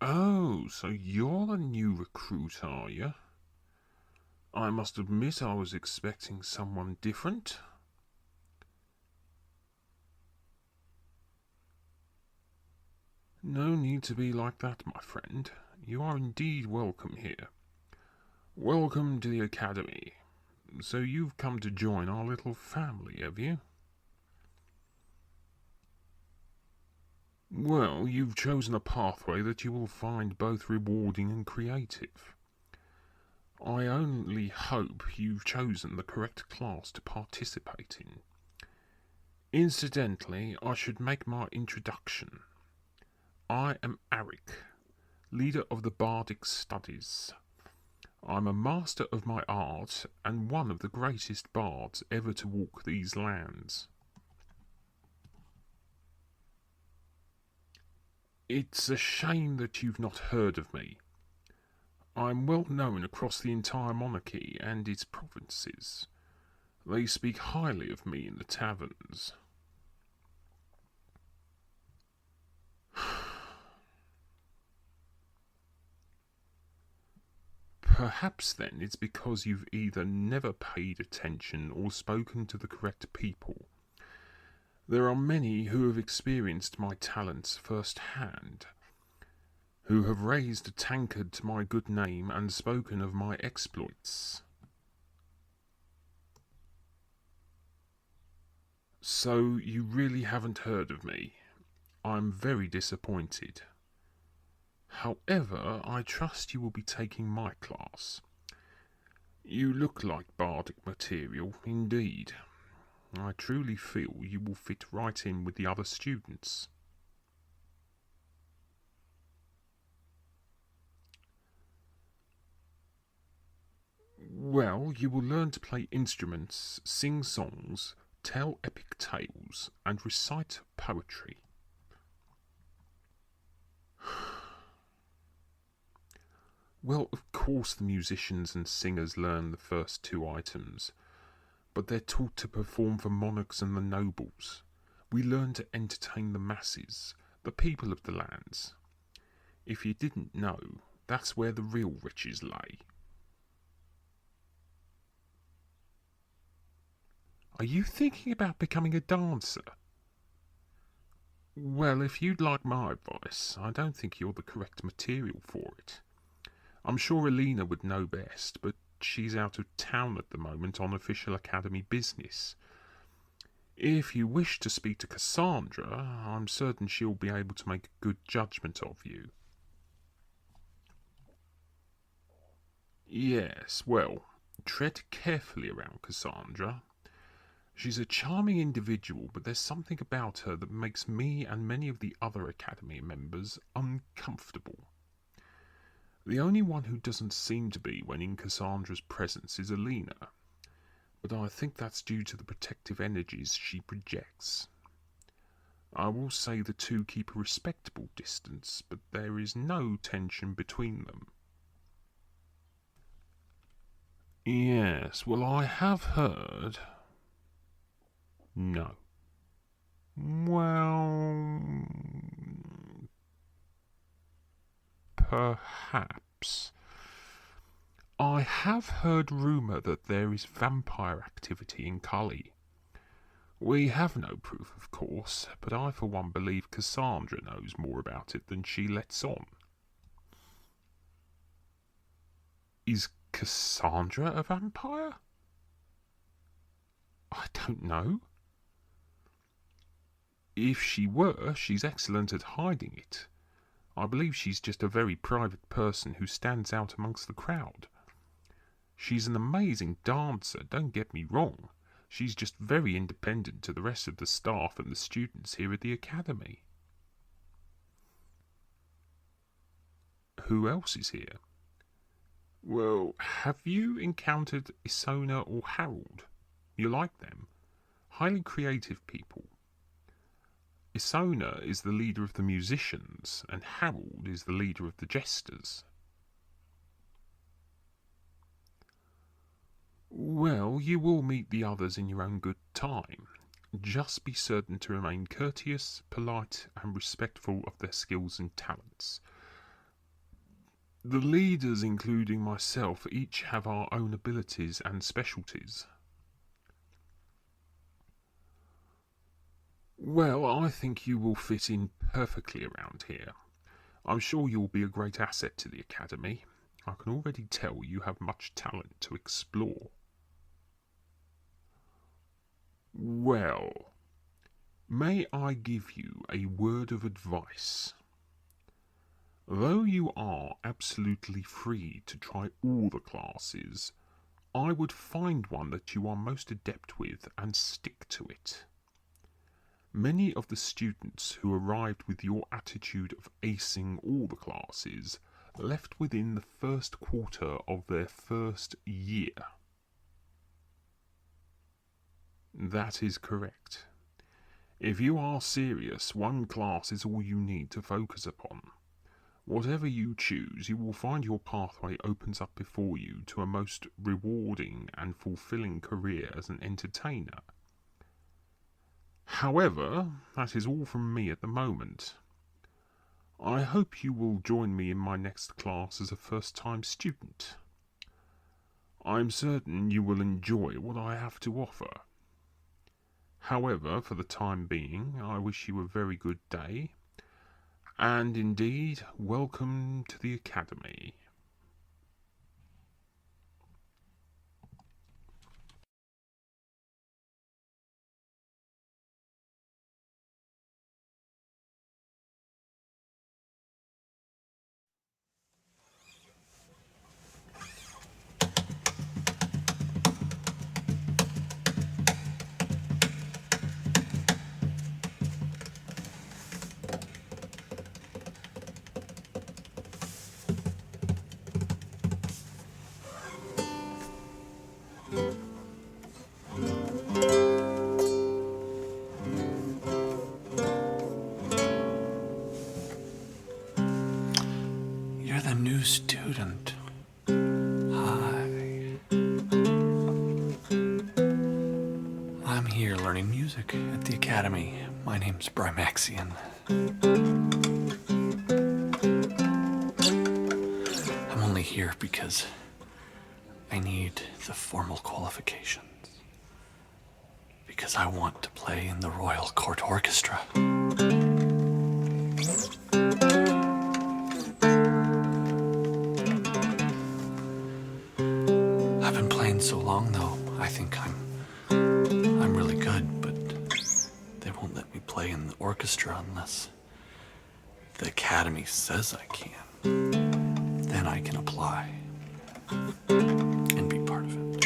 Oh, so you're the new recruit, are you? I must admit I was expecting someone different. No need to be like that, my friend. You are indeed welcome here. Welcome to the Academy. So you've come to join our little family, have you? Well, you've chosen a pathway that you will find both rewarding and creative. I only hope you've chosen the correct class to participate in. Incidentally, I should make my introduction. I am Arik, leader of the Bardic Studies. I'm a master of my art and one of the greatest bards ever to walk these lands. It's a shame that you've not heard of me. I'm well known across the entire monarchy and its provinces. They speak highly of me in the taverns. Perhaps then it's because you've either never paid attention or spoken to the correct people. There are many who have experienced my talents firsthand, who have raised a tankard to my good name and spoken of my exploits. So you really haven't heard of me. I'm very disappointed. However, I trust you will be taking my class. You look like bardic material, indeed. I truly feel you will fit right in with the other students. Well, you will learn to play instruments, sing songs, tell epic tales, and recite poetry. Well, of course the musicians and singers learn the first two items, but they're taught to perform for monarchs and the nobles. We learn to entertain the masses, the people of the lands. If you didn't know, that's where the real riches lay. Are you thinking about becoming a dancer? Well, if you'd like my advice, I don't think you're the correct material for it. I'm sure Alina would know best, but she's out of town at the moment on official academy business. If you wish to speak to Cassandra, I'm certain she'll be able to make a good judgment of you. Yes, well, tread carefully around Cassandra. She's a charming individual, but there's something about her that makes me and many of the other Academy members uncomfortable. The only one who doesn't seem to be when in Cassandra's presence is Alina, but I think that's due to the protective energies she projects. I will say the two keep a respectable distance, but there is no tension between them. Yes, well, I have heard. No. Well, perhaps. I have heard rumour that there is vampire activity in Cully. We have no proof, of course, but I for one believe Cassandra knows more about it than she lets on. Is Cassandra a vampire? I don't know. If she were, she's excellent at hiding it. I believe she's just a very private person who stands out amongst the crowd. She's an amazing dancer, don't get me wrong. She's just very independent to the rest of the staff and the students here at the academy. Who else is here? Well, have you encountered Isona or Harold? You like them? Highly creative people. Isona is the leader of the musicians, and Harold is the leader of the jesters. Well, you will meet the others in your own good time. Just be certain to remain courteous, polite, and respectful of their skills and talents. The leaders, including myself, each have our own abilities and specialties. Well, I think you will fit in perfectly around here. I'm sure you'll be a great asset to the Academy. I can already tell you have much talent to explore. Well, may I give you a word of advice? Though you are absolutely free to try all the classes, I would find one that you are most adept with and stick to it. Many of the students who arrived with your attitude of acing all the classes left within the first quarter of their first year. That is correct. If you are serious, one class is all you need to focus upon. Whatever you choose, you will find your pathway opens up before you to a most rewarding and fulfilling career as an entertainer. However, that is all from me at the moment. I hope you will join me in my next class as a first-time student. I'm certain you will enjoy what I have to offer. However, for the time being, I wish you a very good day, and indeed, welcome to the Academy. You're the new student. Hi. I'm here learning music at the Academy. My name's Brymaxian. I'm only here because I need the formal qualifications. Because I want to play in the Royal Court Orchestra. I've been playing so long, though, I think I'm really good, but they won't let me play in the orchestra unless the Academy says I can. Then I can apply and be part of it.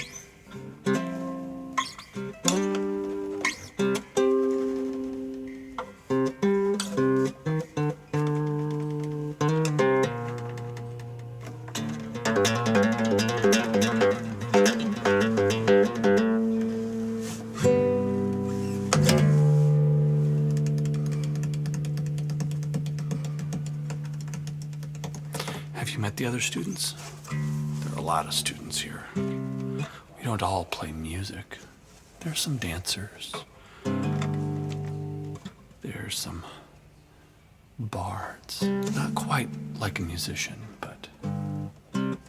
Have you met the other students? There are a lot of students here. We don't all play music. There's some dancers. There's some bards. Not quite like a musician, but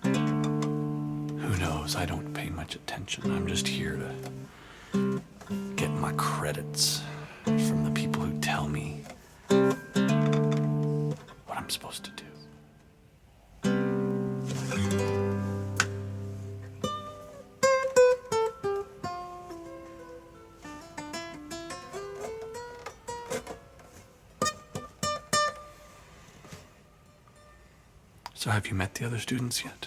who knows? I don't pay much attention. I'm just here to get my credits from the people who tell me what I'm supposed to do. So have you met the other students yet?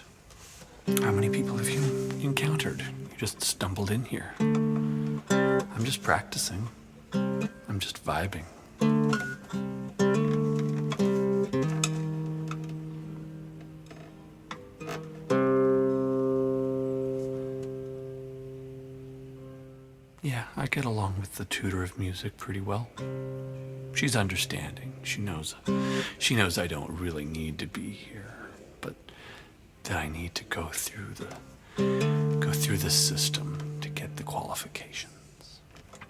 How many people have you encountered? You just stumbled in here. I'm just practicing. I'm just vibing. Yeah, I get along with the tutor of music pretty well. She's understanding. She knows I don't really need to be here, but that I need to go through the system to get the qualifications.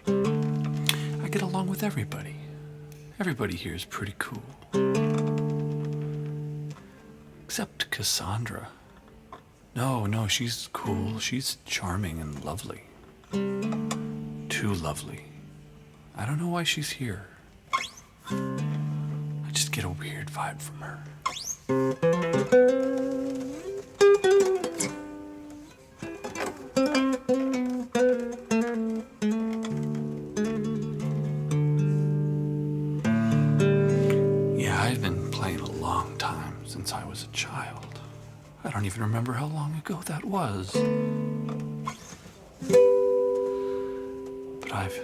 I get along with everybody. Everybody here is pretty cool. except Cassandra. No, she's cool. She's charming and lovely. Too lovely. I don't know why she's here. I just get a weird vibe from her. Yeah, I've been playing a long time, since I was a child. I don't even remember how long ago that was. But I've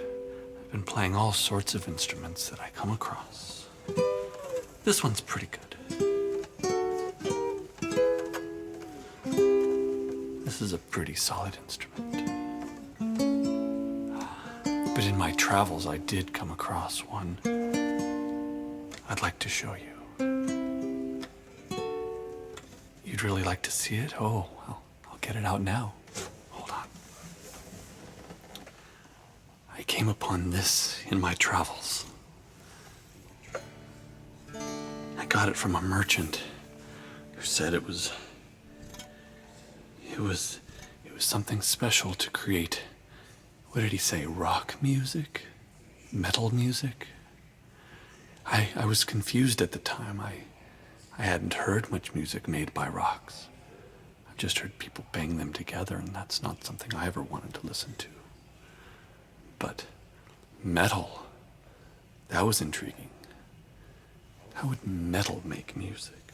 been playing all sorts of instruments that I come across. This one's pretty good. This is a pretty solid instrument. But in my travels, I did come across one I'd like to show you. You'd really like to see it? Oh, I'll get it out now. Hold on. I came upon this in my travels. I got it from a merchant who said it was something special to create, what did he say, rock music? Metal music? I was confused at the time. I hadn't heard much music made by rocks. I've just heard people bang them together, and that's not something I ever wanted to listen to. But metal, that was intriguing. How would metal make music?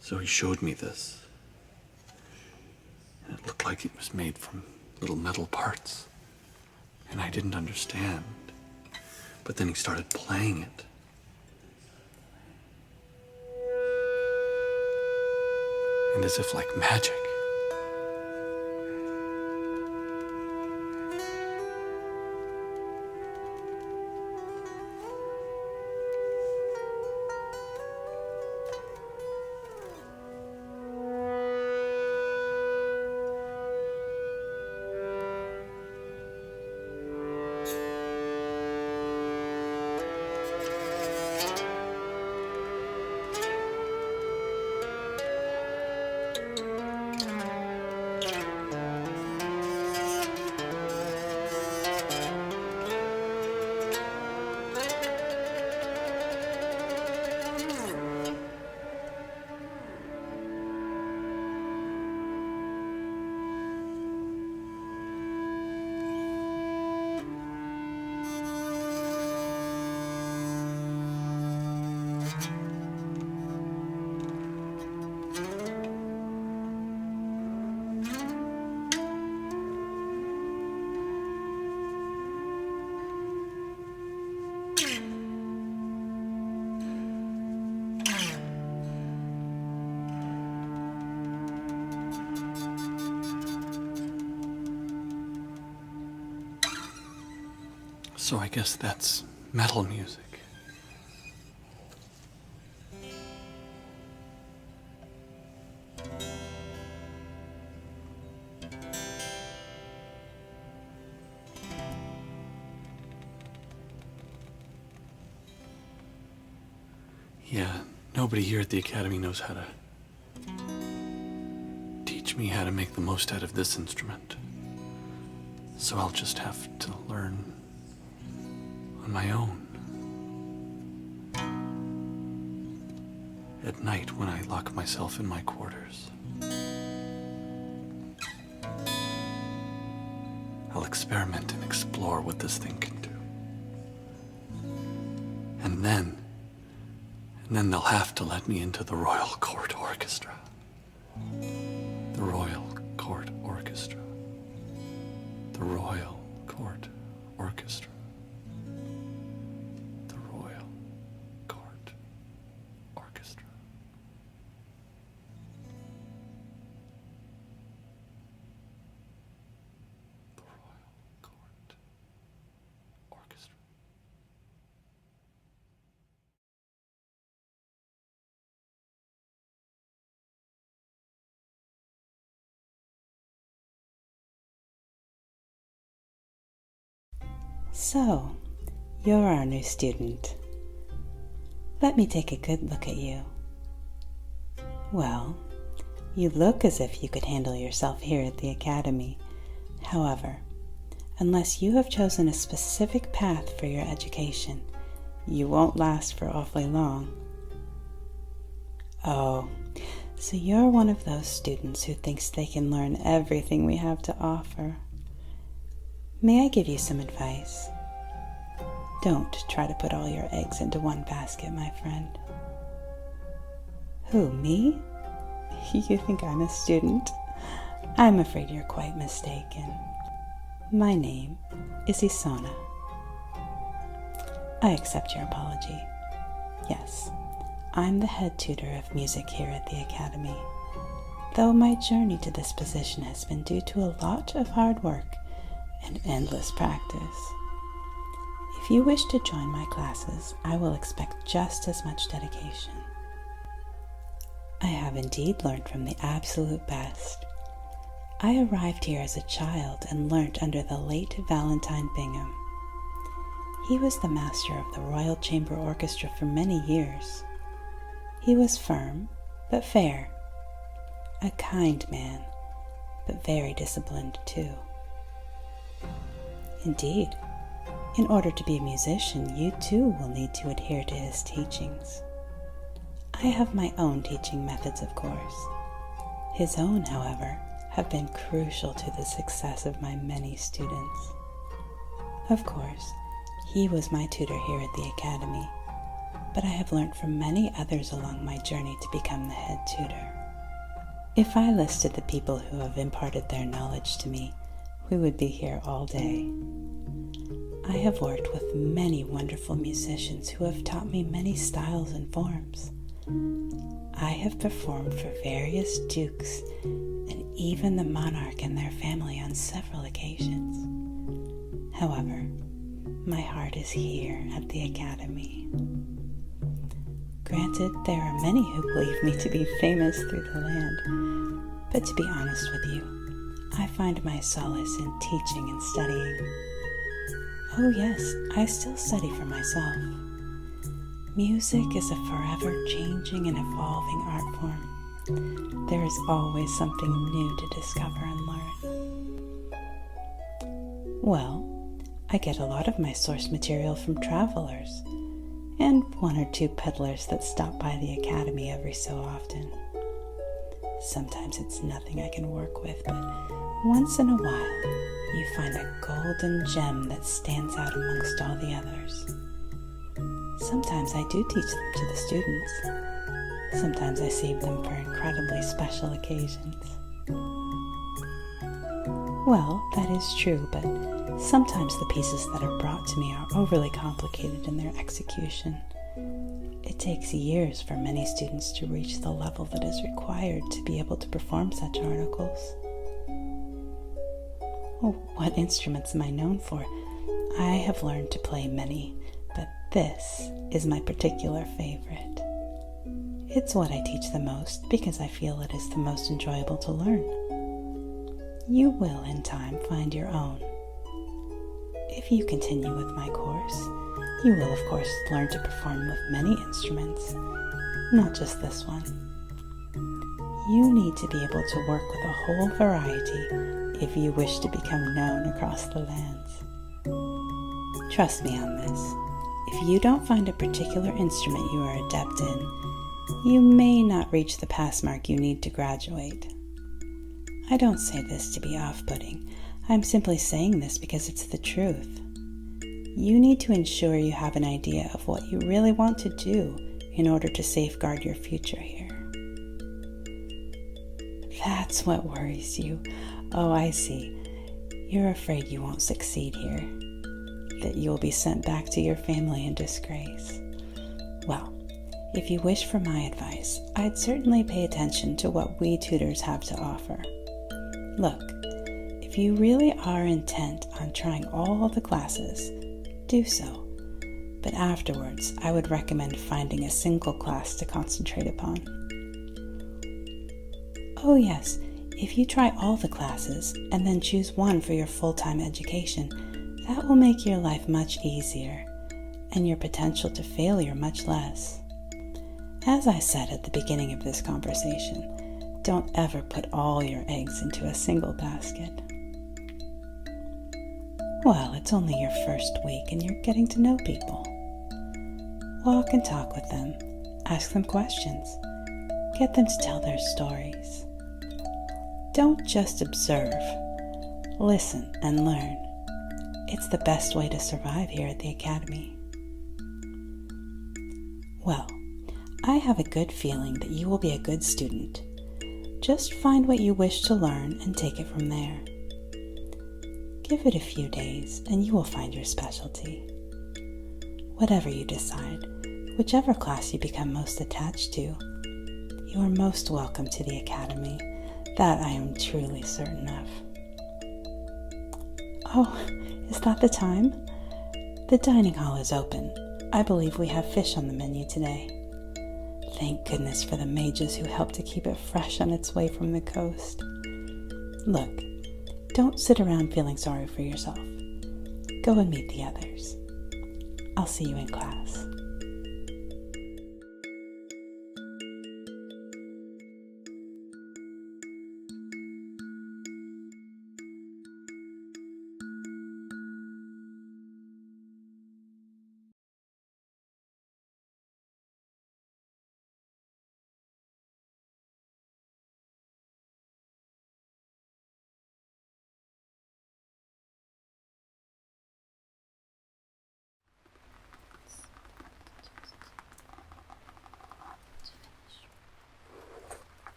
So he showed me this. And it looked like it was made from little metal parts. And I didn't understand. But then he started playing it. And as if like magic, so I guess that's metal music. Yeah, nobody here at the Academy knows how to teach me how to make the most out of this instrument. So I'll just have to learn on my own. At night when I lock myself in my quarters, I'll experiment and explore what this thing can do. And then they'll have to let me into the Royal Court Orchestra. The Royal Court Orchestra. The Royal Court Orchestra. The Royal Court Orchestra. The Royal Court Orchestra. So, you're our new student. Let me take a good look at you. Well, you look as if you could handle yourself here at the Academy. However, unless you have chosen a specific path for your education, you won't last for awfully long. Oh, so you're one of those students who thinks they can learn everything we have to offer. May I give you some advice? Don't try to put all your eggs into one basket, my friend. Who, me? You think I'm a student? I'm afraid you're quite mistaken. My name is Isona. I accept your apology. Yes, I'm the head tutor of music here at the Academy, though my journey to this position has been due to a lot of hard work and endless practice. If you wish to join my classes, I will expect just as much dedication. I have indeed learned from the absolute best. I arrived here as a child and learnt under the late Valentine Bingham. He was the master of the Royal Chamber Orchestra for many years. He was firm, but fair. A kind man, but very disciplined too. Indeed, in order to be a musician, you too will need to adhere to his teachings. I have my own teaching methods, of course. His own, however, have been crucial to the success of my many students. Of course, he was my tutor here at the Academy, but I have learnt from many others along my journey to become the head tutor. If I listed the people who have imparted their knowledge to me, we would be here all day. I have worked with many wonderful musicians who have taught me many styles and forms. I have performed for various dukes and even the monarch and their family on several occasions. However, my heart is here at the Academy. Granted, there are many who believe me to be famous through the land, but to be honest with you, I find my solace in teaching and studying. Oh yes, I still study for myself. Music is a forever changing and evolving art form. There is always something new to discover and learn. Well, I get a lot of my source material from travelers, and one or two peddlers that stop by the Academy every so often. Sometimes it's nothing I can work with, but once in a while, you find a golden gem that stands out amongst all the others. Sometimes I do teach them to the students. Sometimes I save them for incredibly special occasions. Well, that is true, but sometimes the pieces that are brought to me are overly complicated in their execution. It takes years for many students to reach the level that is required to be able to perform such articles. Oh, what instruments am I known for? I have learned to play many, but this is my particular favorite. It's what I teach the most because I feel it is the most enjoyable to learn. You will, in time, find your own. If you continue with my course, you will, of course, learn to perform with many instruments, not just this one. You need to be able to work with a whole variety if you wish to become known across the lands. Trust me on this. If you don't find a particular instrument you are adept in, you may not reach the pass mark you need to graduate. I don't say this to be off-putting. I'm simply saying this because it's the truth. You need to ensure you have an idea of what you really want to do in order to safeguard your future here. That's what worries you. Oh, I see. You're afraid you won't succeed here, that you will be sent back to your family in disgrace. Well, if you wish for my advice, I'd certainly pay attention to what we tutors have to offer. Look, if you really are intent on trying all the classes, do so. But afterwards, I would recommend finding a single class to concentrate upon. Oh yes, if you try all the classes and then choose one for your full-time education, that will make your life much easier and your potential to failure much less. As I said at the beginning of this conversation, don't ever put all your eggs into a single basket. Well, it's only your first week and you're getting to know people. Walk and talk with them, ask them questions, get them to tell their stories. Don't just observe, listen and learn. It's the best way to survive here at the Academy. Well, I have a good feeling that you will be a good student. Just find what you wish to learn and take it from there. Give it a few days and you will find your specialty. Whatever you decide, whichever class you become most attached to, you are most welcome to the Academy. That I am truly certain of. Oh, is that the time? The dining hall is open. I believe we have fish on the menu today. Thank goodness for the mages who helped to keep it fresh on its way from the coast. Look, don't sit around feeling sorry for yourself. Go and meet the others. I'll see you in class.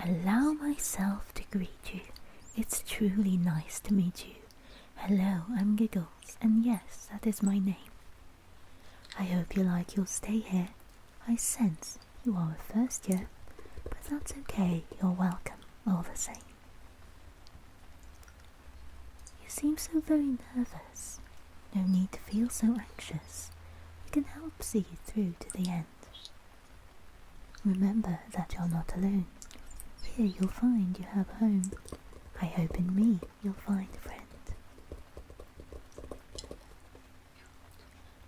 Allow myself to greet you. It's truly nice to meet you. Hello, I'm Giggles, and yes, that is my name. I hope you like your stay here. I sense you are a first year, but that's okay, you're welcome all the same. You seem so very nervous. No need to feel so anxious. We can help see you through to the end. Remember that you're not alone. Here you'll find you have a home. I hope in me you'll find a friend.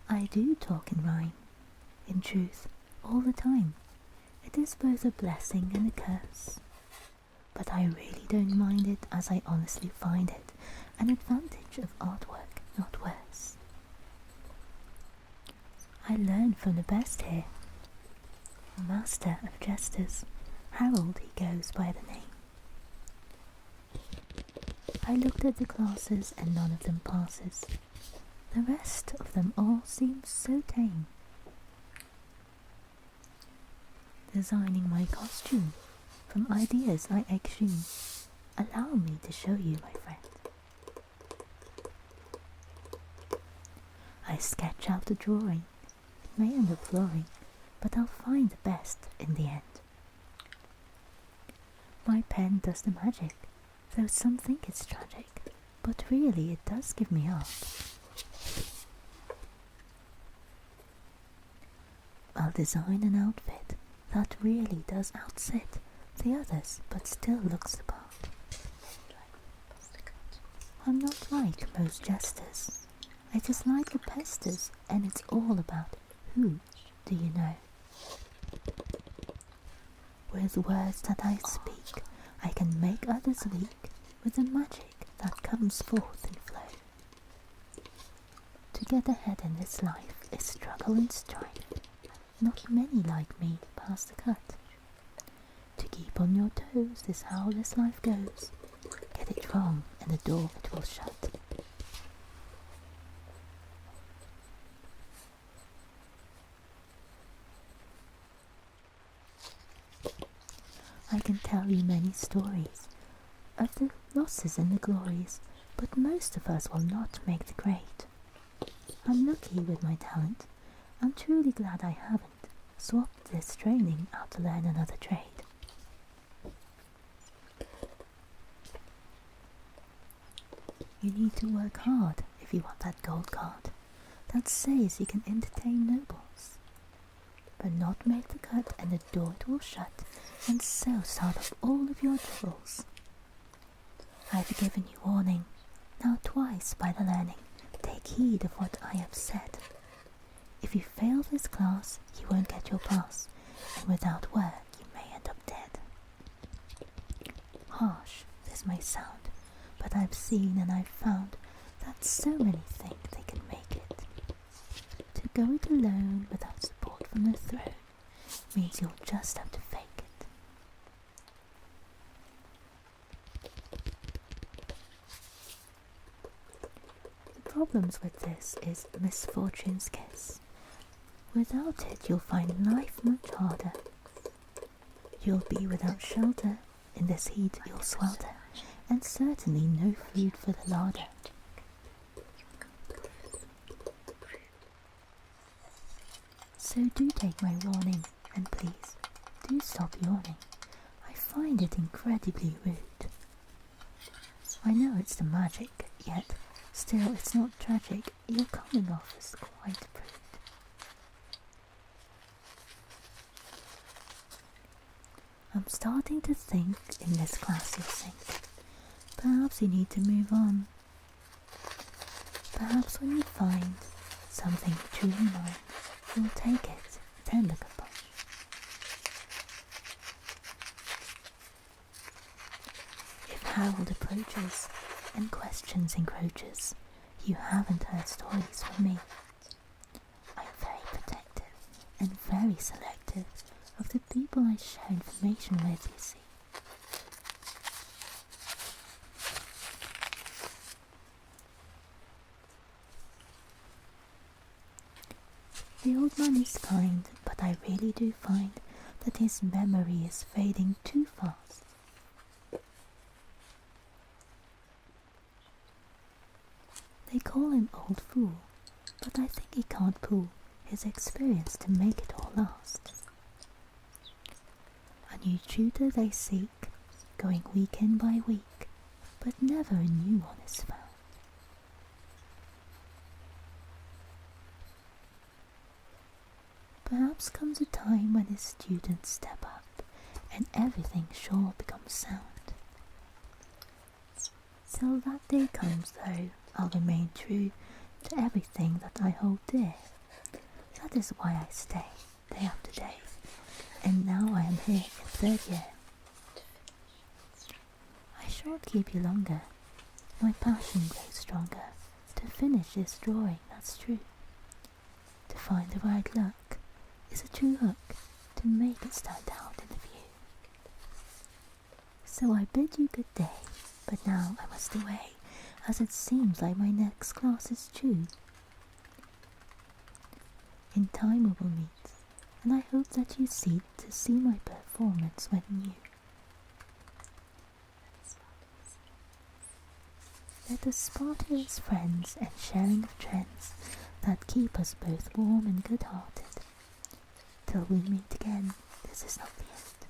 I do talk in rhyme. In truth, all the time. It is both a blessing and a curse. But I really don't mind it, as I honestly find it an advantage of artwork, not worse. I learn from the best here. A master of jesters. Harold he goes by the name. I looked at the classes and none of them passes. The rest of them all seem so tame. Designing my costume from ideas I exhume. Allow me to show you, my friend. I sketch out a drawing. It may end up flooring, but I'll find the best in the end. My pen does the magic, though some think it's tragic, but really it does give me art. I'll design an outfit that really does outsit the others, but still looks the part. I'm not like most jesters. I just like the pesters, and it's all about who do you know. With words that I speak, I can make others weak with the magic that comes forth in flow. To get ahead in this life is struggle and strife. Not many like me pass the cut. To keep on your toes is how this life goes. Get it wrong and the door it will shut. I can tell you many stories of the losses and the glories, but most of us will not make the grade. I'm lucky with my talent. I'm truly glad I haven't swapped this training out to learn another trade. You need to work hard if you want that gold card that says you can entertain nobles. But not make the cut and the door it will shut, and so start off all of your troubles. I've given you warning, now twice by the learning. Take heed of what I have said. If you fail this class, you won't get your pass, and without work you may end up dead. Harsh this may sound, but I've seen and I've found that so many think they can make it. To go it alone without support from the throne means you'll just have to fake it. The problems with this is misfortune's kiss. Without it you'll find life much harder. You'll be without shelter, in this heat you'll swelter, and certainly no food for the larder. So do take my warning, and please, do stop yawning. I find it incredibly rude. I know it's the magic, yet still it's not tragic. You're coming off as quite prude. I'm starting to think in this class you'll sink. Perhaps you need to move on. Perhaps when you find something truly mine, you'll take it, then look upon. If Harold approaches and questions encroaches, you haven't heard stories from me. I'm very protective and very selective of the people I share information with, you see. The old man is kind, but I really do find that his memory is fading too fast. They call him Old Fool, but I think he can't pool his experience to make it all last. A new tutor they seek, going week in by week, but never a new one is found. Perhaps comes a time when his students step up, and everything sure becomes sound. Till that day comes, though, I'll remain true to everything that I hold dear. That is why I stay, day after day, and now I am here in third year. I shan't keep you longer. My passion grows stronger to finish this drawing, that's true. To find the right luck is a true hook to make it stand out in the view. So I bid you good day, but now I must away, as it seems like my next class is due. In time we will meet, and I hope that you seek to see my performance when new. Let us part here as friends and sharing of trends that keep us both warm and good-hearted. Till we meet again, this is not the end,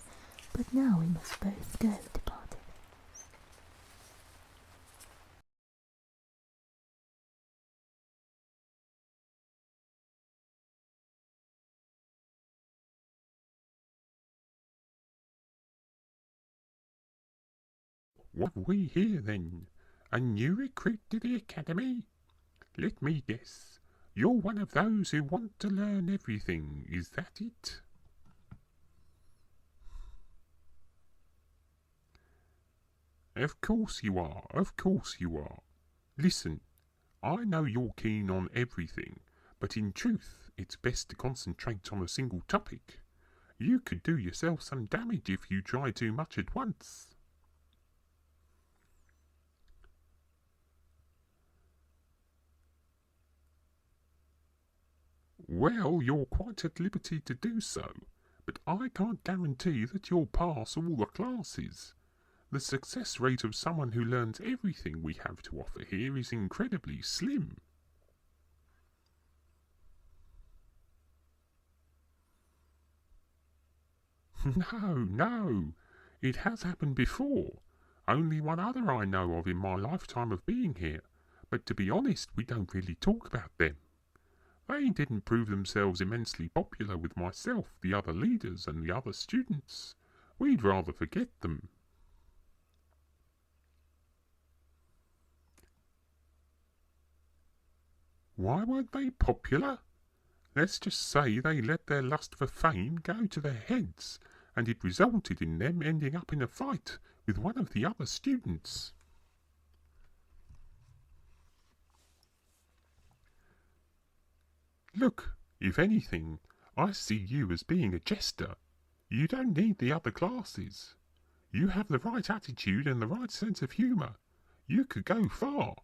but now we must both go departed. What have we here then? A new recruit to the academy? Let me guess. You're one of those who want to learn everything, is that it? Of course you are, of course you are. Listen, I know you're keen on everything, but in truth it's best to concentrate on a single topic. You could do yourself some damage if you try too much at once. Well, you're quite at liberty to do so, but I can't guarantee that you'll pass all the classes. The success rate of someone who learns everything we have to offer here is incredibly slim. No. It has happened before. Only one other I know of in my lifetime of being here, but to be honest, we don't really talk about them. They didn't prove themselves immensely popular with myself, the other leaders, and the other students. We'd rather forget them. Why weren't they popular? Let's just say they let their lust for fame go to their heads, and it resulted in them ending up in a fight with one of the other students. Look, if anything, I see you as being a jester. You don't need the other classes. You have the right attitude and the right sense of humour. You could go far.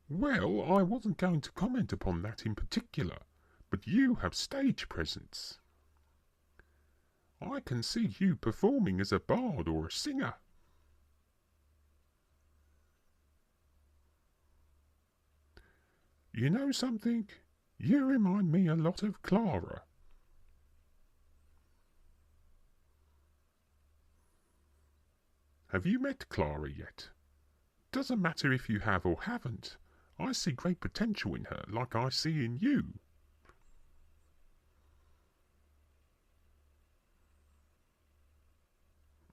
Well, I wasn't going to comment upon that in particular, but you have stage presence. I can see you performing as a bard or a singer. You know something? You remind me a lot of Clara. Have you met Clara yet? Doesn't matter if you have or haven't. I see great potential in her, like I see in you.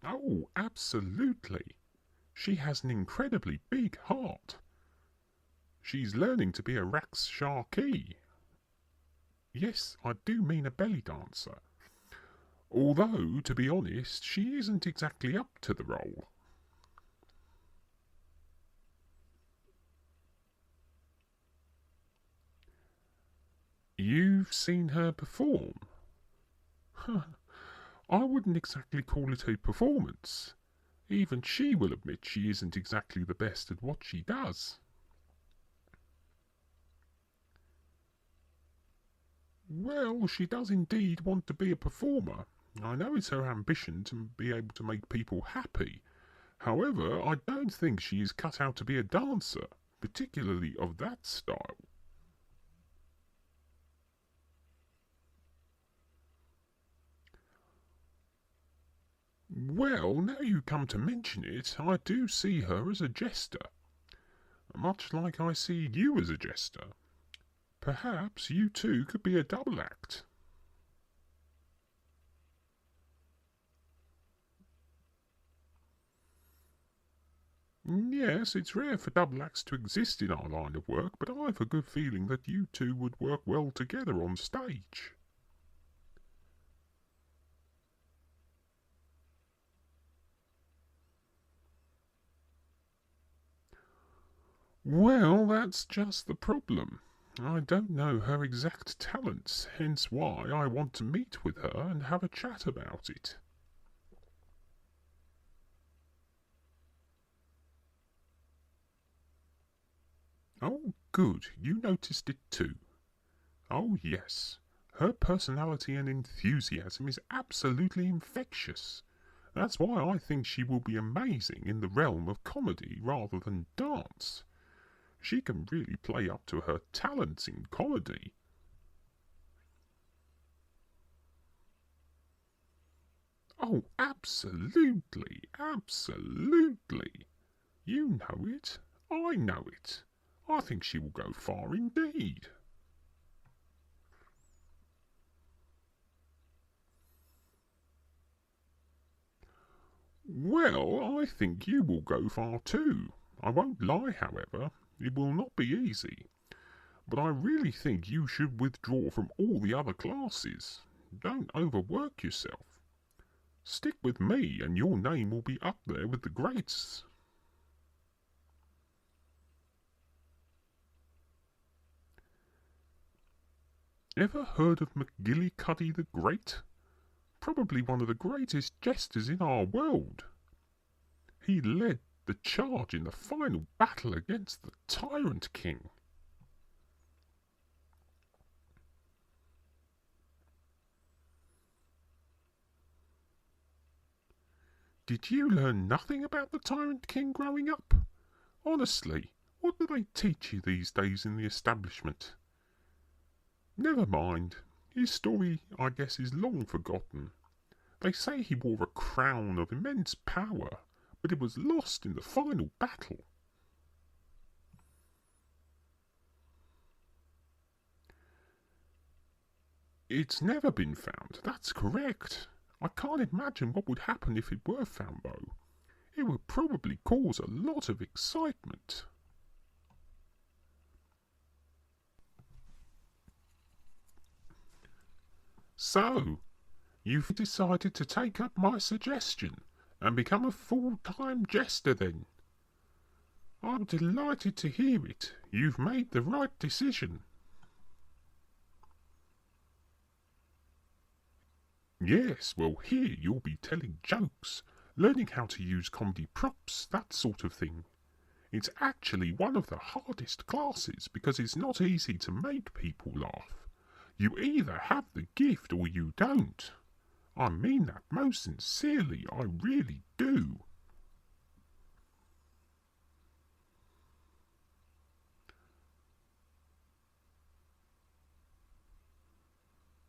Oh, absolutely. She has an incredibly big heart. She's learning to be a Rax Sharkey. Yes, I do mean a belly dancer. Although, to be honest, she isn't exactly up to the role. You've seen her perform? I wouldn't exactly call it a performance. Even she will admit she isn't exactly the best at what she does. Well, she does indeed want to be a performer. I know it's her ambition to be able to make people happy. However, I don't think she is cut out to be a dancer, particularly of that style. Well, now you come to mention it, I do see her as a jester. Much like I see you as a jester. Perhaps you two could be a double act. Yes, it's rare for double acts to exist in our line of work, but I've a good feeling that you two would work well together on stage. Well, that's just the problem. I don't know her exact talents, hence why I want to meet with her and have a chat about it. Oh, good, you noticed it too. Oh, yes, her personality and enthusiasm is absolutely infectious. That's why I think she will be amazing in the realm of comedy rather than dance. She can really play up to her talents in comedy. Oh, absolutely, absolutely. You know it. I know it. I think she will go far indeed. Well, I think you will go far too. I won't lie, however. It will not be easy. But I really think you should withdraw from all the other classes. Don't overwork yourself. Stick with me and your name will be up there with the greats. Ever heard of McGillicuddy the Great? Probably one of the greatest jesters in our world. He led the charge in the final battle against the Tyrant King. Did you learn nothing about the Tyrant King growing up? Honestly, what do they teach you these days in the establishment? Never mind. His story, I guess, is long forgotten. They say he wore a crown of immense power, but it was lost in the final battle. It's never been found, that's correct. I can't imagine what would happen if it were found, though. It would probably cause a lot of excitement. So, you've decided to take up my suggestion and become a full-time jester then? I'm delighted to hear it. You've made the right decision. Yes, well here you'll be telling jokes, learning how to use comedy props, that sort of thing. It's actually one of the hardest classes because it's not easy to make people laugh. You either have the gift or you don't. I mean that most sincerely, I really do.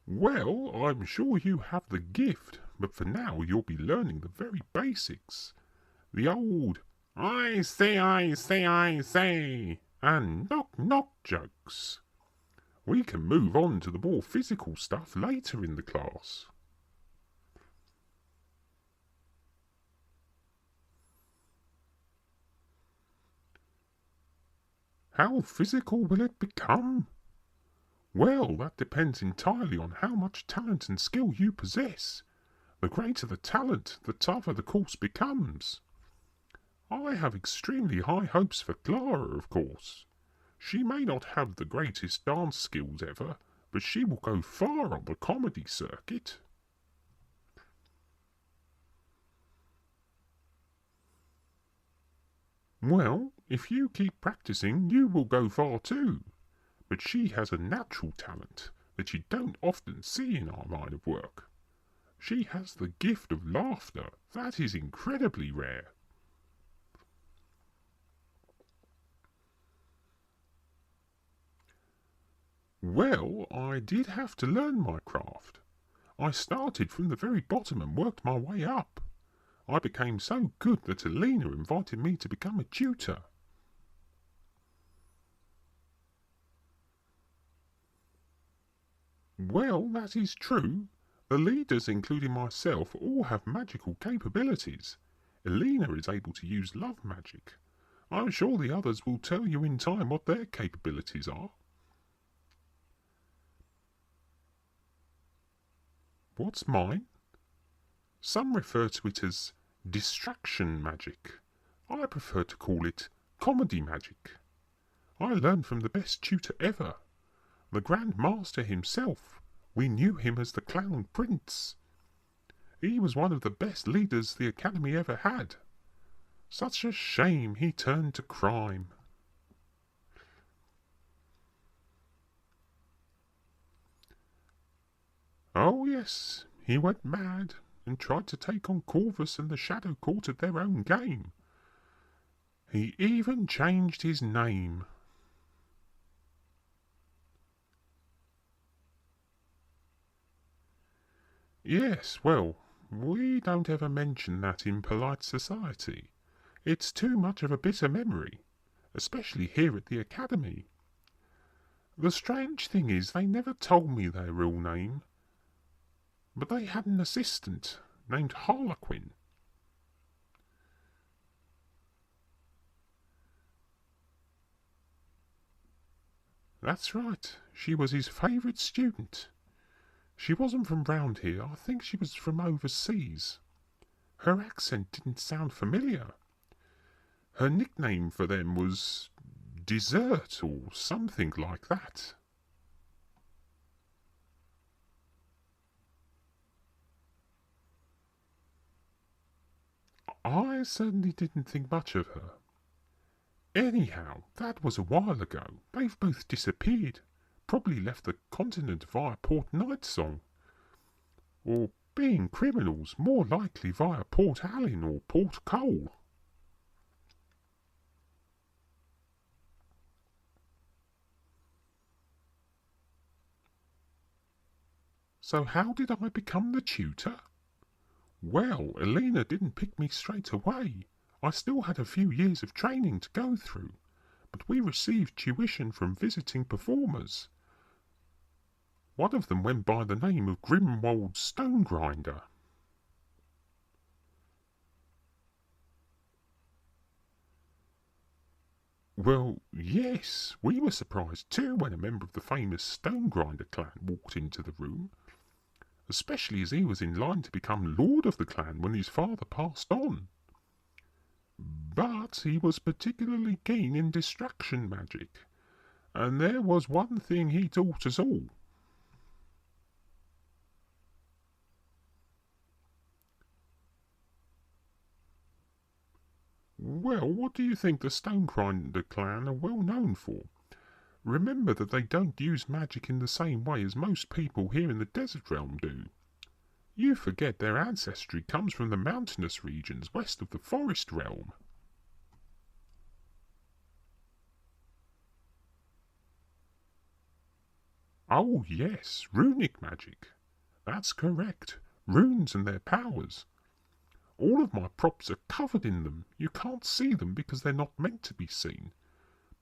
Well, I'm sure you have the gift, but for now you'll be learning the very basics. The old I say, and knock knock jokes. We can move on to the more physical stuff later in the class. How physical will it become? Well, that depends entirely on how much talent and skill you possess. The greater the talent, the tougher the course becomes. I have extremely high hopes for Clara, of course. She may not have the greatest dance skills ever, but she will go far on the comedy circuit. Well, if you keep practicing, you will go far too. But she has a natural talent that you don't often see in our line of work. She has the gift of laughter. That is incredibly rare. Well, I did have to learn my craft. I started from the very bottom and worked my way up. I became so good that Alina invited me to become a tutor. Well, that is true. The leaders, including myself, all have magical capabilities. Alina is able to use love magic. I'm sure the others will tell you in time what their capabilities are. What's mine? Some refer to it as distraction magic. I prefer to call it comedy magic. I learned from the best tutor ever, the Grand Master himself. We knew him as the Clown Prince. He was one of the best leaders the Academy ever had. Such a shame he turned to crime. Oh yes, he went mad and tried to take on Corvus and the Shadow Court at their own game. He even changed his name. Yes, well, we don't ever mention that in polite society. It's too much of a bitter memory, especially here at the Academy. The strange thing is they never told me their real name, but they had an assistant named Harlequin. That's right, she was his favourite student. She wasn't from round here, I think she was from overseas. Her accent didn't sound familiar. Her nickname for them was Dessert or something like that. I certainly didn't think much of her. Anyhow, that was a while ago. They've both disappeared. Probably left the continent via Port Nightsong. Or being criminals more likely via Port Allen or Port Cole. So how did I become the tutor? Well, Elena didn't pick me straight away. I still had a few years of training to go through, but we received tuition from visiting performers. One of them went by the name of Grimwold Stonegrinder. Well, yes, we were surprised too when a member of the famous Stonegrinder clan walked into the room, especially as he was in line to become lord of the clan when his father passed on. But he was particularly keen in distraction magic, and there was one thing he taught us all. Well, what do you think the Stonegrinder clan are well known for? Remember that they don't use magic in the same way as most people here in the desert realm do. You forget their ancestry comes from the mountainous regions west of the forest realm. Oh yes, runic magic. That's correct. Runes and their powers. All of my props are covered in them. You can't see them because they're not meant to be seen.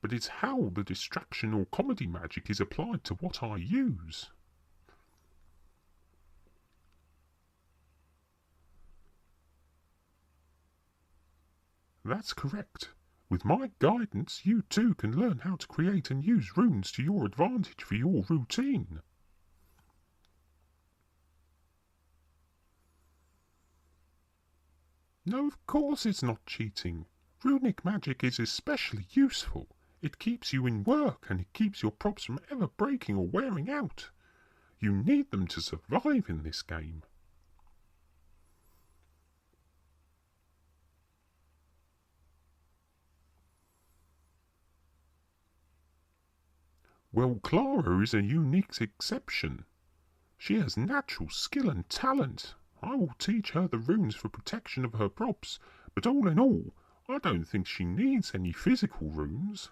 But it's how the distraction or comedy magic is applied to what I use. That's correct. With my guidance, you too can learn how to create and use runes to your advantage for your routine. No, of course it's not cheating. Runic magic is especially useful. It keeps you in work and it keeps your props from ever breaking or wearing out. You need them to survive in this game. Well, Clara is a unique exception. She has natural skill and talent. I will teach her the runes for protection of her props, but all in all, I don't think she needs any physical runes.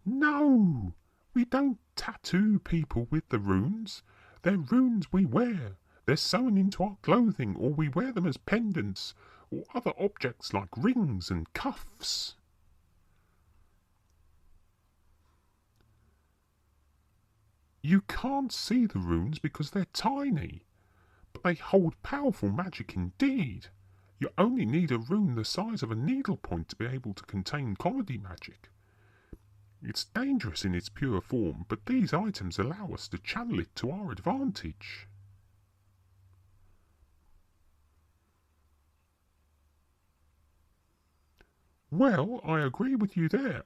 No! We don't tattoo people with the runes. They're runes we wear. They're sewn into our clothing, or we wear them as pendants, or other objects like rings and cuffs. You can't see the runes because they're tiny, but they hold powerful magic indeed. You only need a rune the size of a needlepoint to be able to contain comedy magic. It's dangerous in its pure form, but these items allow us to channel it to our advantage. Well, I agree with you there.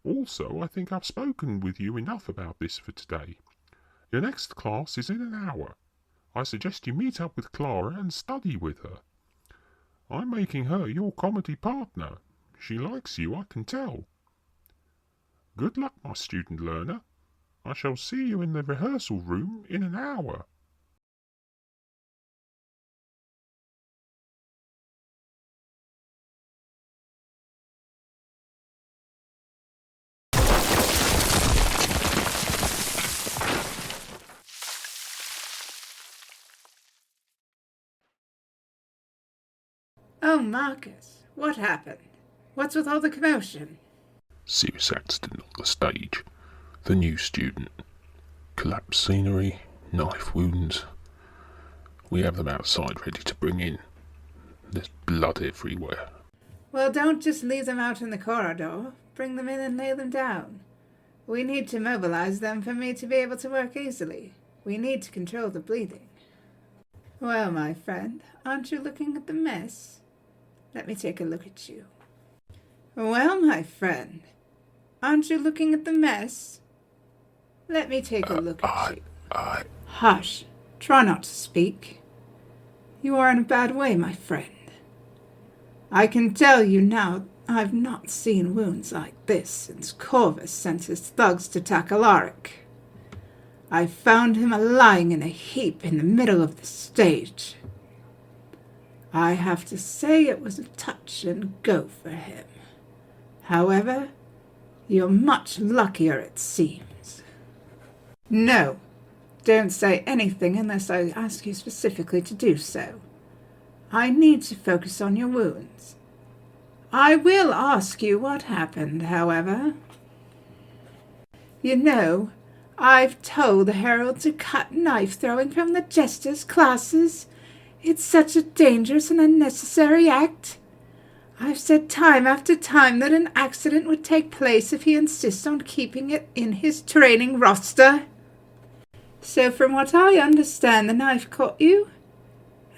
Also, I think I've spoken with you enough about this for today. Your next class is in an hour. I suggest you meet up with Clara and study with her. I'm making her your comedy partner. She likes you, I can tell. Good luck, my student learner. I shall see you in the rehearsal room in an hour. Oh, Marcus, what happened? What's with all the commotion? Serious accident on the stage. The new student. Collapsed scenery, knife wounds. We have them outside ready to bring in. There's blood everywhere. Well, don't just leave them out in the corridor. Bring them in and lay them down. We need to mobilize them for me to be able to work easily. We need to control the bleeding. Well, my friend, aren't you looking at the mess? Let me take a look at you. Well, my friend, aren't you looking at the mess? Let me take a look at you. Hush. Try not to speak. You are in a bad way, my friend. I can tell you now, I've not seen wounds like this since Corvus sent his thugs to Alaric. I found him lying in a heap in the middle of the stage. I have to say it was a touch and go for him. However, you're much luckier, it seems. No, don't say anything unless I ask you specifically to do so. I need to focus on your wounds. I will ask you what happened, however. You know, I've told the herald to cut knife throwing from the Jester's classes. It's such a dangerous and unnecessary act. I've said time after time that an accident would take place if he insists on keeping it in his training roster. So from what I understand, the knife caught you,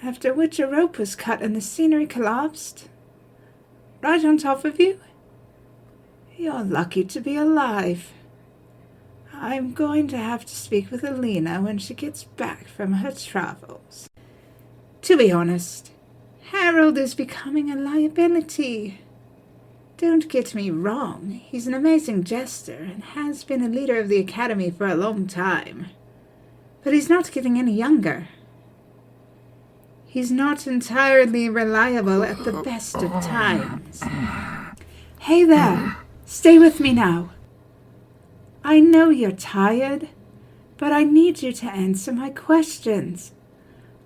after which a rope was cut and the scenery collapsed. Right on top of you? You're lucky to be alive. I'm going to have to speak with Alina when she gets back from her travels. To be honest, Harold is becoming a liability. Don't get me wrong, he's an amazing jester and has been a leader of the academy for a long time. But he's not getting any younger. He's not entirely reliable at the best of times. Hey there, stay with me now. I know you're tired, but I need you to answer my questions.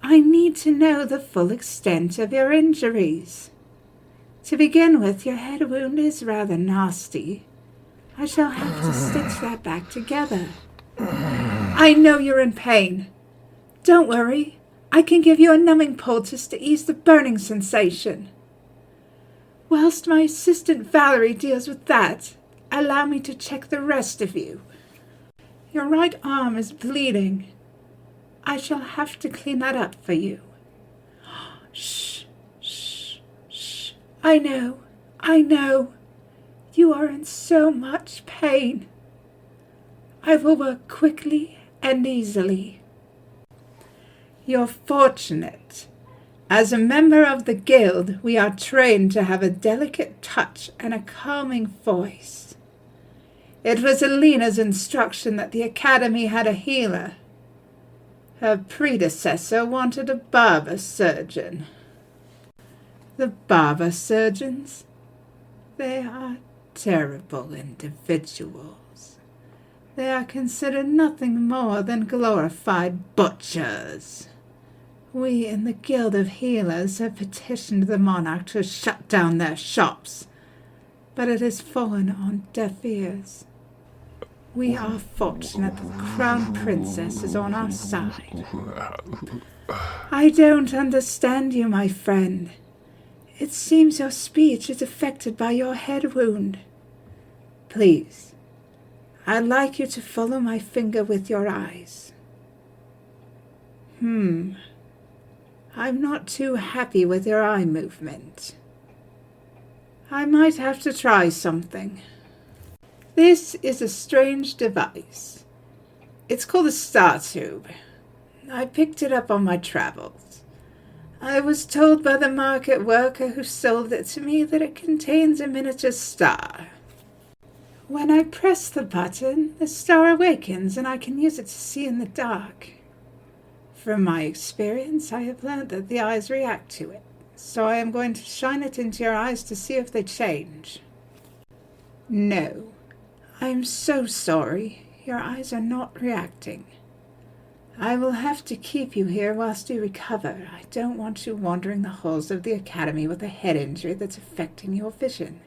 I need to know the full extent of your injuries. To begin with, your head wound is rather nasty. I shall have to stitch that back together. I know you're in pain. Don't worry, I can give you a numbing poultice to ease the burning sensation. Whilst my assistant Valerie deals with that, allow me to check the rest of you. Your right arm is bleeding. I shall have to clean that up for you. Shh, shh, shh. I know. You are in so much pain. I will work quickly and easily. You're fortunate. As a member of the guild, we are trained to have a delicate touch and a calming voice. It was Alina's instruction that the academy had a healer. Her predecessor wanted a barber surgeon. The barber surgeons? They are terrible individuals. They are considered nothing more than glorified butchers. We in the Guild of Healers have petitioned the monarch to shut down their shops, but it has fallen on deaf ears. We are fortunate that the Crown Princess is on our side. I don't understand you, my friend. It seems your speech is affected by your head wound. Please, I'd like you to follow my finger with your eyes. I'm not too happy with your eye movement. I might have to try something. This is a strange device. It's called a star tube. I picked it up on my travels. I was told by the market worker who sold it to me that it contains a miniature star. When I press the button, the star awakens and I can use it to see in the dark. From my experience, I have learned that the eyes react to it, so I am going to shine it into your eyes to see if they change. No. I'm so sorry. Your eyes are not reacting. I will have to keep you here whilst you recover. I don't want you wandering the halls of the academy with a head injury that's affecting your vision.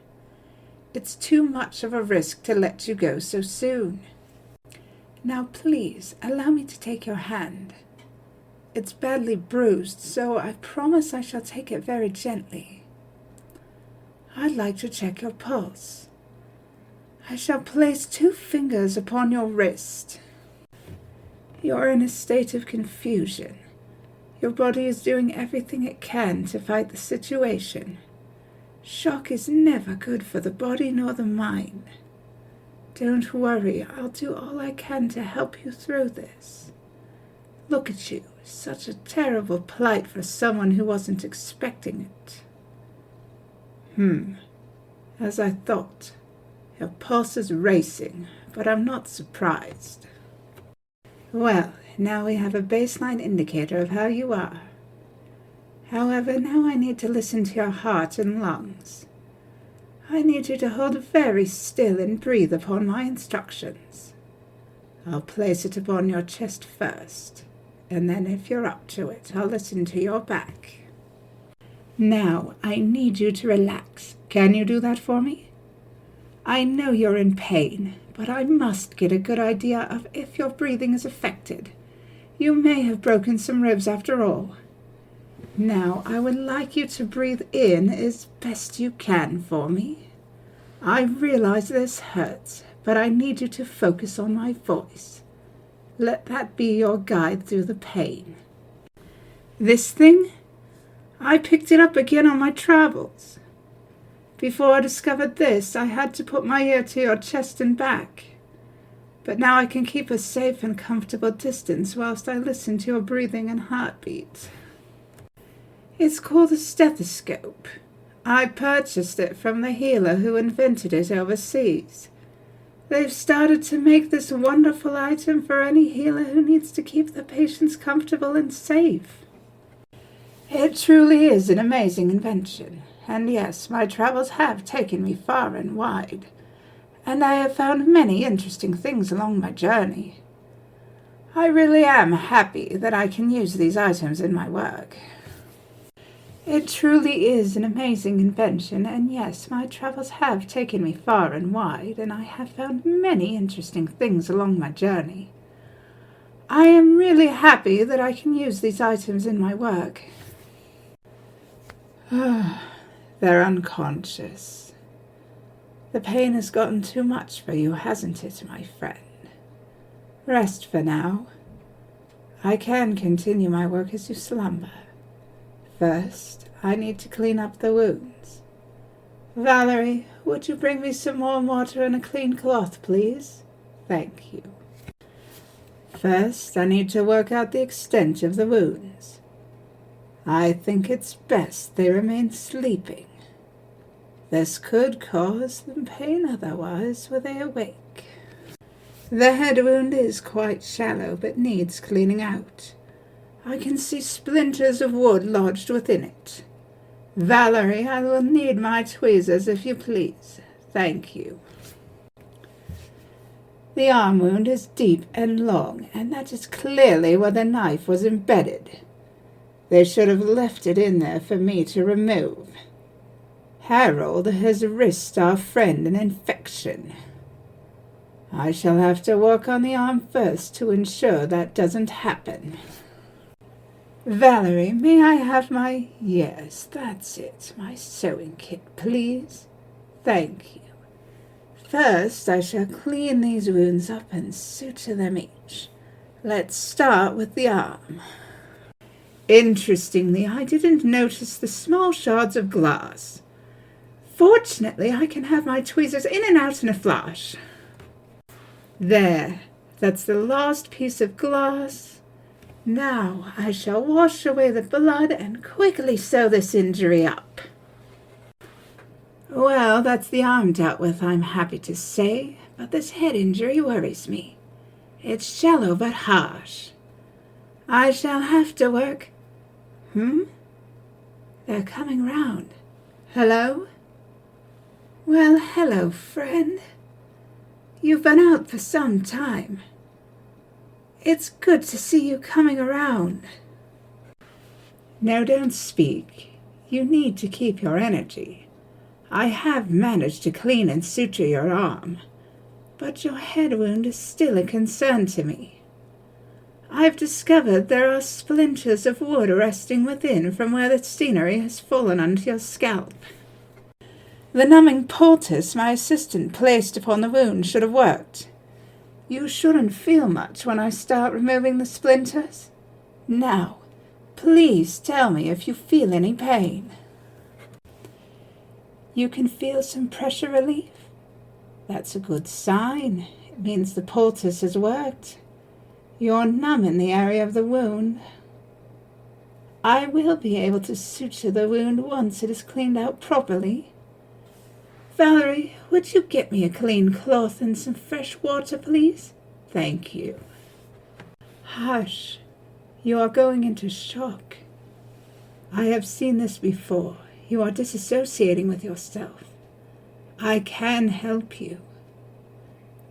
It's too much of a risk to let you go so soon. Now please, allow me to take your hand. It's badly bruised, so I promise I shall take it very gently. I'd like to check your pulse. I shall place 2 fingers upon your wrist. You're in a state of confusion. Your body is doing everything it can to fight the situation. Shock is never good for the body nor the mind. Don't worry, I'll do all I can to help you through this. Look at you, such a terrible plight for someone who wasn't expecting it. As I thought. Your pulse is racing, but I'm not surprised. Well, now we have a baseline indicator of how you are. However, now I need to listen to your heart and lungs. I need you to hold very still and breathe upon my instructions. I'll place it upon your chest first, and then if you're up to it, I'll listen to your back. Now, I need you to relax. Can you do that for me? I know you're in pain, but I must get a good idea of if your breathing is affected. You may have broken some ribs after all. Now, I would like you to breathe in as best you can for me. I realize this hurts, but I need you to focus on my voice. Let that be your guide through the pain. This thing? I picked it up again on my travels. Before I discovered this, I had to put my ear to your chest and back. But now I can keep a safe and comfortable distance whilst I listen to your breathing and heartbeat. It's called a stethoscope. I purchased it from the healer who invented it overseas. They've started to make this wonderful item for any healer who needs to keep the patients comfortable and safe. It truly is an amazing invention, and yes, my travels have taken me far and wide, and I have found many interesting things along my journey. I really am happy that I can use these items in my work. It truly is an amazing invention, and yes, my travels have taken me far and wide, and I have found many interesting things along my journey. I am really happy that I can use these items in my work. They're unconscious. The pain has gotten too much for you, hasn't it, my friend? Rest for now. I can continue my work as you slumber. First, I need to clean up the wounds. Valerie, would you bring me some warm water and a clean cloth, please? Thank you. First, I need to work out the extent of the wounds. I think it's best they remain sleeping. This could cause them pain otherwise were they awake. The head wound is quite shallow but needs cleaning out. I can see splinters of wood lodged within it. Valerie, I will need my tweezers if you please. Thank you. The arm wound is deep and long, and that is clearly where the knife was embedded. They should have left it in there for me to remove. Harold has risked our friend an infection. I shall have to work on the arm first to ensure that doesn't happen. Valerie, may I have my... Yes, that's it, my sewing kit, please? Thank you. First, I shall clean these wounds up and suture them each. Let's start with the arm. Interestingly, I didn't notice the small shards of glass. Fortunately, I can have my tweezers in and out in a flash. There, that's the last piece of glass. Now I shall wash away the blood and quickly sew this injury up. Well, that's the arm dealt with, I'm happy to say, but this head injury worries me. It's shallow but harsh. I shall have to work... They're coming round. Hello? Well, hello, friend. You've been out for some time. It's good to see you coming around. No, don't speak. You need to keep your energy. I have managed to clean and suture your arm, but your head wound is still a concern to me. I've discovered there are splinters of wood resting within from where the scenery has fallen onto your scalp. The numbing poultice my assistant placed upon the wound should have worked. You shouldn't feel much when I start removing the splinters. Now, please tell me if you feel any pain. You can feel some pressure relief? That's a good sign. It means the poultice has worked. You're numb in the area of the wound. I will be able to suture the wound once it is cleaned out properly. Valerie, would you get me a clean cloth and some fresh water, please? Thank you. Hush. You are going into shock. I have seen this before. You are disassociating with yourself. I can help you.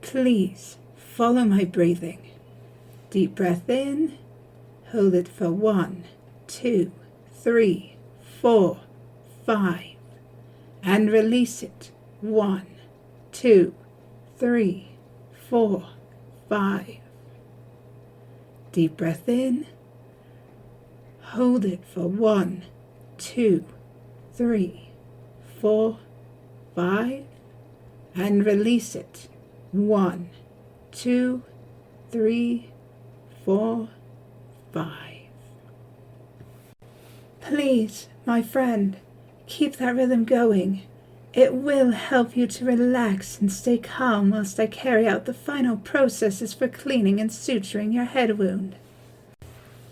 Please, follow my breathing. Deep breath in. Hold it for 1, 2, 3, 4, 5. And release it. 1, 2, 3, 4, 5. Deep breath in. Hold it for 1, 2, 3, 4, 5. And release it. 1, 2, 3, 4, 5. Please, my friend, keep that rhythm going. It will help you to relax and stay calm whilst I carry out the final processes for cleaning and suturing your head wound.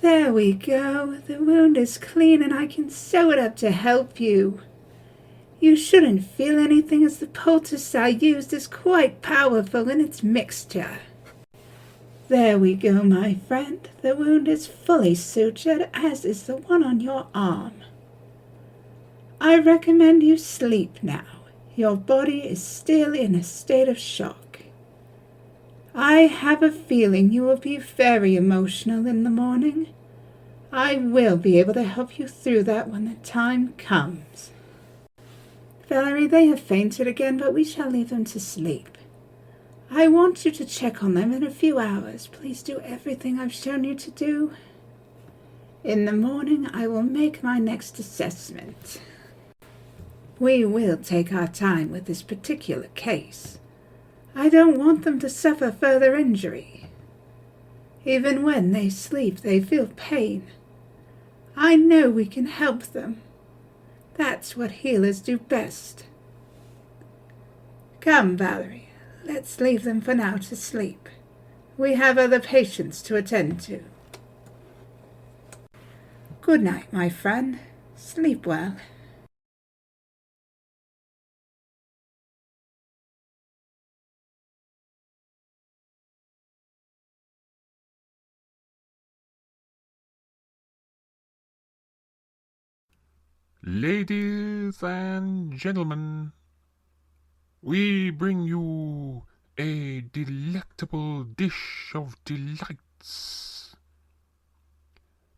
There we go. The wound is clean and I can sew it up to help you. You shouldn't feel anything as the poultice I used is quite powerful in its mixture. There we go, my friend. The wound is fully sutured, as is the one on your arm. I recommend you sleep now. Your body is still in a state of shock. I have a feeling you will be very emotional in the morning. I will be able to help you through that when the time comes. Valerie, they have fainted again, but we shall leave them to sleep. I want you to check on them in a few hours. Please do everything I've shown you to do. In the morning, I will make my next assessment. We will take our time with this particular case. I don't want them to suffer further injury. Even when they sleep, they feel pain. I know we can help them. That's what healers do best. Come, Valerie, let's leave them for now to sleep. We have other patients to attend to. Good night, my friend. Sleep well. Ladies and gentlemen, we bring you a delectable dish of delights.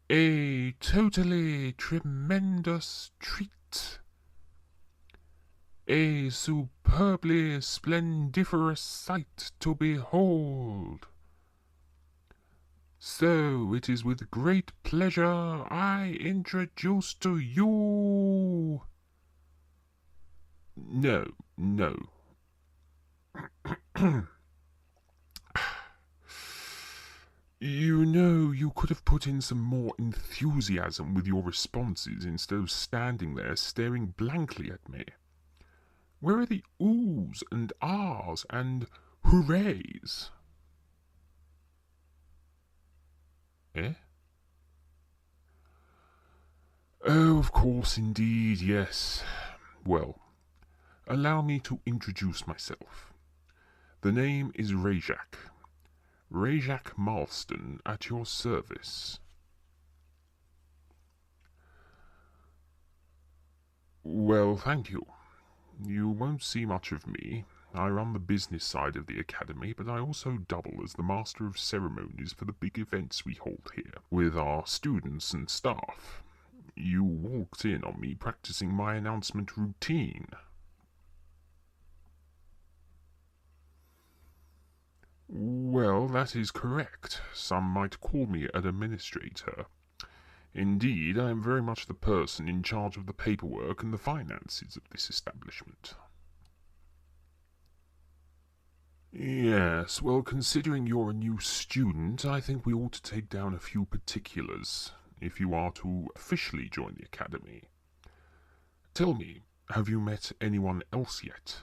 A totally tremendous treat. A superbly splendiferous sight to behold. So it is with great pleasure I introduce to you... No. You know, you could have put in some more enthusiasm with your responses instead of standing there staring blankly at me. Where are the oohs and ahs and hoorays? Eh? Oh, of course, indeed, yes. Well, allow me to introduce myself. The name is Heartache. Heartache Marston, at your service. Well, thank you. You won't see much of me. I run the business side of the academy, but I also double as the master of ceremonies for the big events we hold here, with our students and staff. You walked in on me practicing my announcement routine. Well, that is correct. Some might call me an administrator. Indeed, I am very much the person in charge of the paperwork and the finances of this establishment. Yes, well, considering you're a new student, I think we ought to take down a few particulars, if you are to officially join the academy. Tell me, have you met anyone else yet?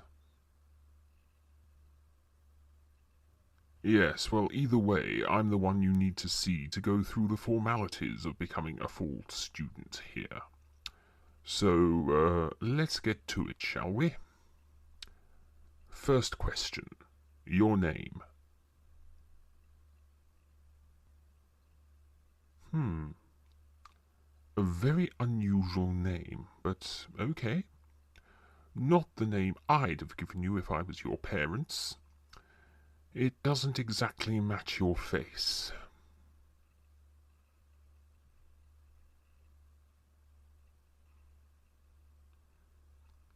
Yes, well, either way, I'm the one you need to see to go through the formalities of becoming a full student here. So, let's get to it, shall we? First question. Your name. A very unusual name, but okay. Not the name I'd have given you if I was your parents. It doesn't exactly match your face.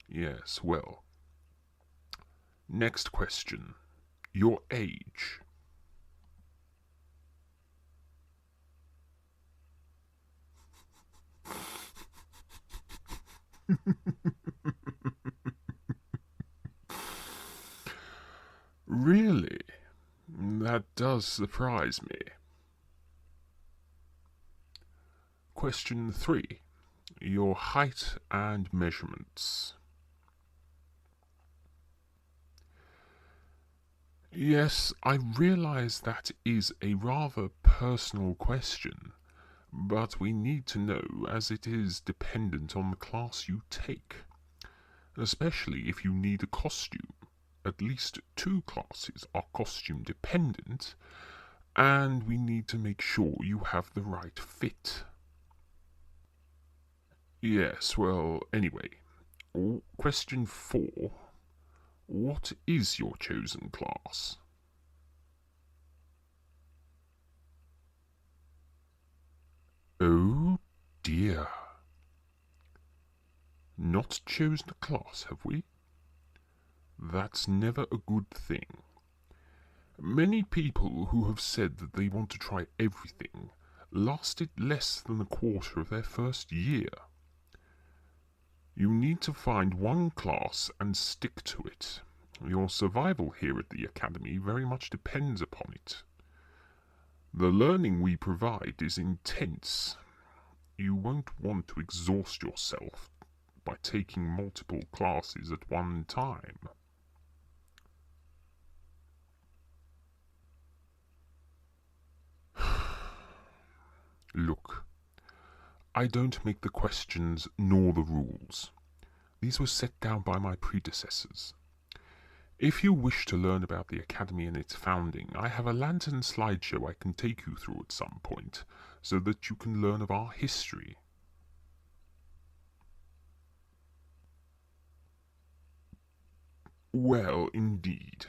Yes, well. Next question. Your age. Really? That does surprise me. Question 3. Your height and measurements. Yes, I realise that is a rather personal question, but we need to know as it is dependent on the class you take, especially if you need a costume. At least 2 classes are costume dependent, and we need to make sure you have the right fit. Yes, well, anyway. Question 4. What is your chosen class? Oh dear. Not chosen a class, have we? That's never a good thing. Many people who have said that they want to try everything lasted less than a quarter of their first year. You need to find one class and stick to it. Your survival here at the Academy very much depends upon it. The learning we provide is intense. You won't want to exhaust yourself by taking multiple classes at one time. Look, I don't make the questions nor the rules. These were set down by my predecessors. If you wish to learn about the Academy and its founding, I have a lantern slideshow I can take you through at some point, so that you can learn of our history. Well, indeed.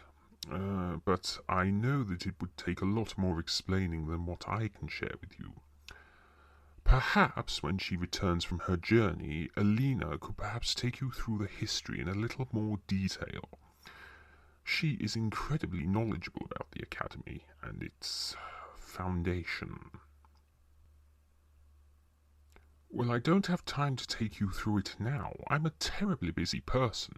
But I know that it would take a lot more explaining than what I can share with you. Perhaps when she returns from her journey, Alina could perhaps take you through the history in a little more detail. She is incredibly knowledgeable about the Academy and its foundation. Well, I don't have time to take you through it now. I'm a terribly busy person.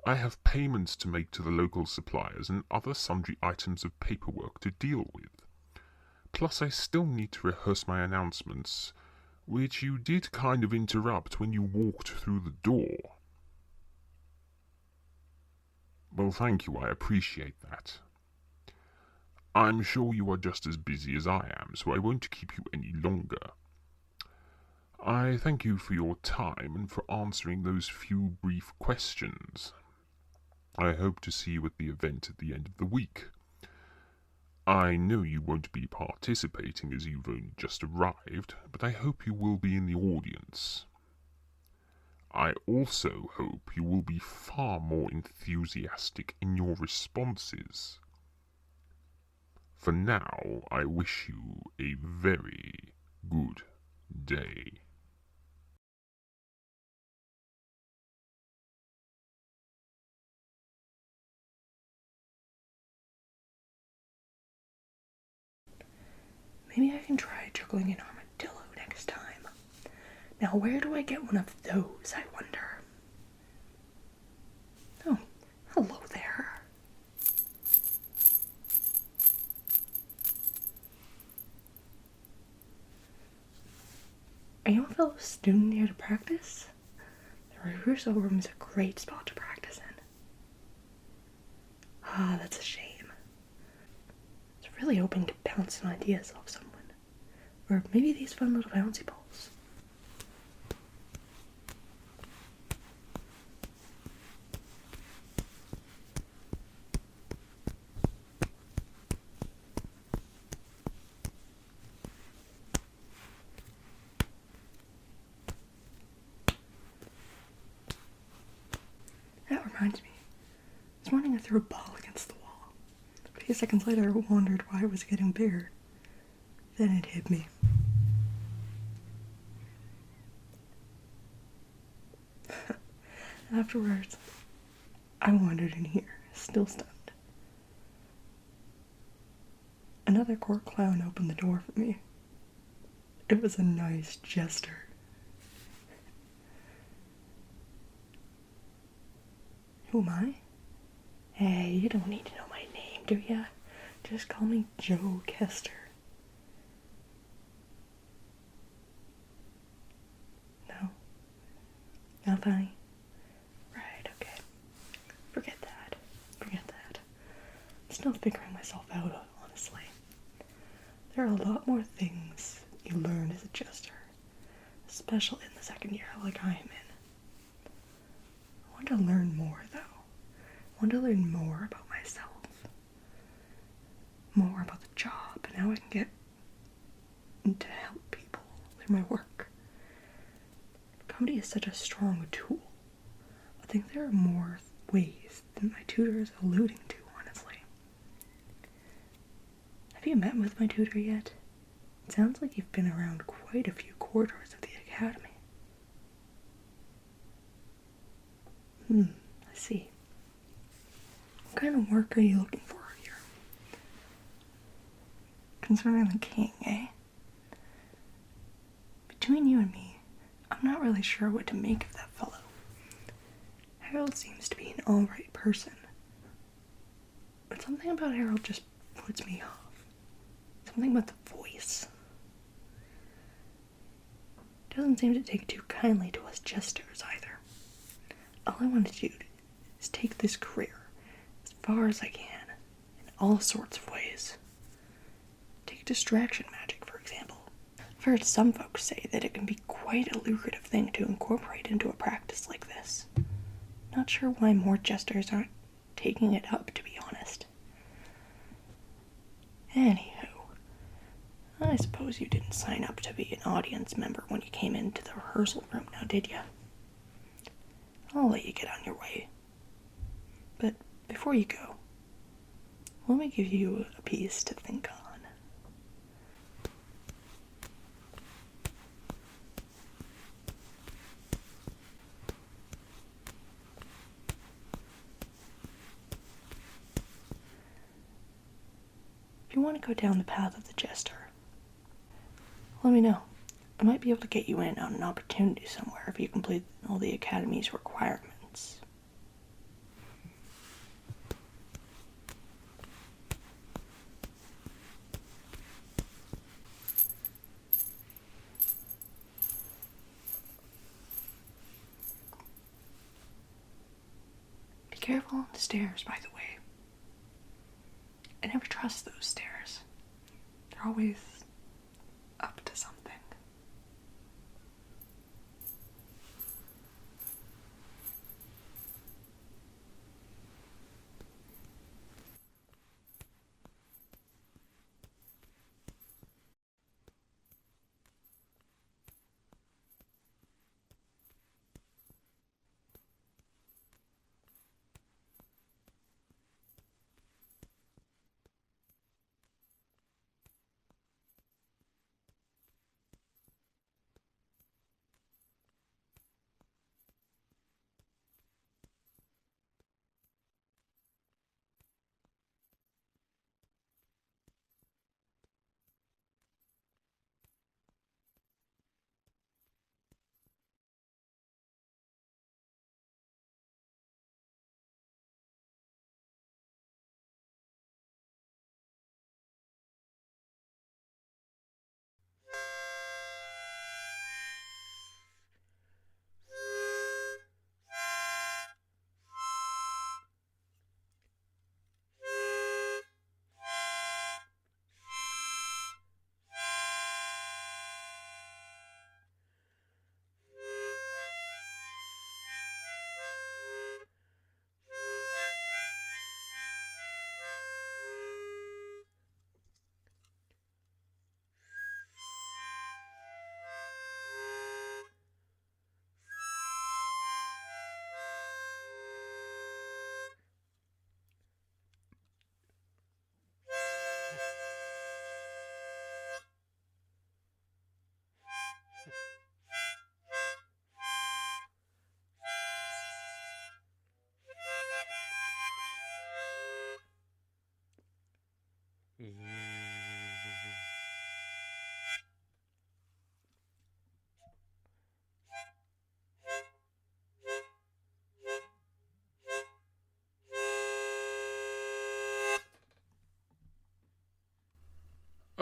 I have payments to make to the local suppliers and other sundry items of paperwork to deal with. Plus, I still need to rehearse my announcements, which you did kind of interrupt when you walked through the door. Well, thank you, I appreciate that. I'm sure you are just as busy as I am, so I won't keep you any longer. I thank you for your time and for answering those few brief questions. I hope to see you at the event at the end of the week. I know you won't be participating as you've only just arrived, but I hope you will be in the audience. I also hope you will be far more enthusiastic in your responses. For now, I wish you a very good day. Maybe I can try juggling an armadillo next time. Now, where do I get one of those, I wonder? Oh, hello there. Are you a fellow student here to practice? The rehearsal room is a great spot to practice in. Ah, that's a shame. It's really hoping to bounce some ideas off someone. Or maybe these fun little bouncy balls. threw a ball against the wall. A few seconds later, I wondered why it was getting bigger. Then it hit me. Afterwards, I wandered in here, still stunned. Another court clown opened the door for me. It was a nice Jester. Who am I? Hey, you don't need to know my name, do ya? Just call me Joe Kester. No? Not funny? Right, okay. Forget that. I'm still figuring myself out, honestly. There are a lot more things you learn as a Jester, especially in the second year like I am in. I want to learn more, though. I want to learn more about myself, more about the job, and how I can get to help people through my work. Comedy is such a strong tool. I think there are more ways than my tutor is alluding to, honestly. Have you met with my tutor yet? It sounds like you've been around quite a few corridors of the academy. I see. What kind of work are you looking for here? Concerning the king, eh? Between you and me, I'm not really sure what to make of that fellow. Harold seems to be an alright person, but something about Harold just puts me off. Something about the voice. Doesn't seem to take too kindly to us Jesters either. All I want to do is take this career as far as I can, in all sorts of ways. Take distraction magic, for example. I've heard some folks say that it can be quite a lucrative thing to incorporate into a practice like this. Not sure why more Jesters aren't taking it up, to be honest. Anywho, I suppose you didn't sign up to be an audience member when you came into the rehearsal room now, did you? I'll let you get on your way. But before you go, let me give you a piece to think on. If you want to go down the path of the Jester, let me know. I might be able to get you in on an opportunity somewhere if you complete all the Academy's requirements. Be careful on the stairs, by the way. I never trust those stairs. They're always up to something.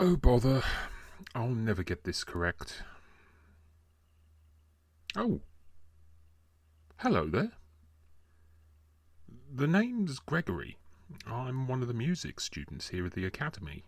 Oh, bother. I'll never get this correct. Oh. Hello there. The name's Gregory. I'm one of the music students here at the Academy.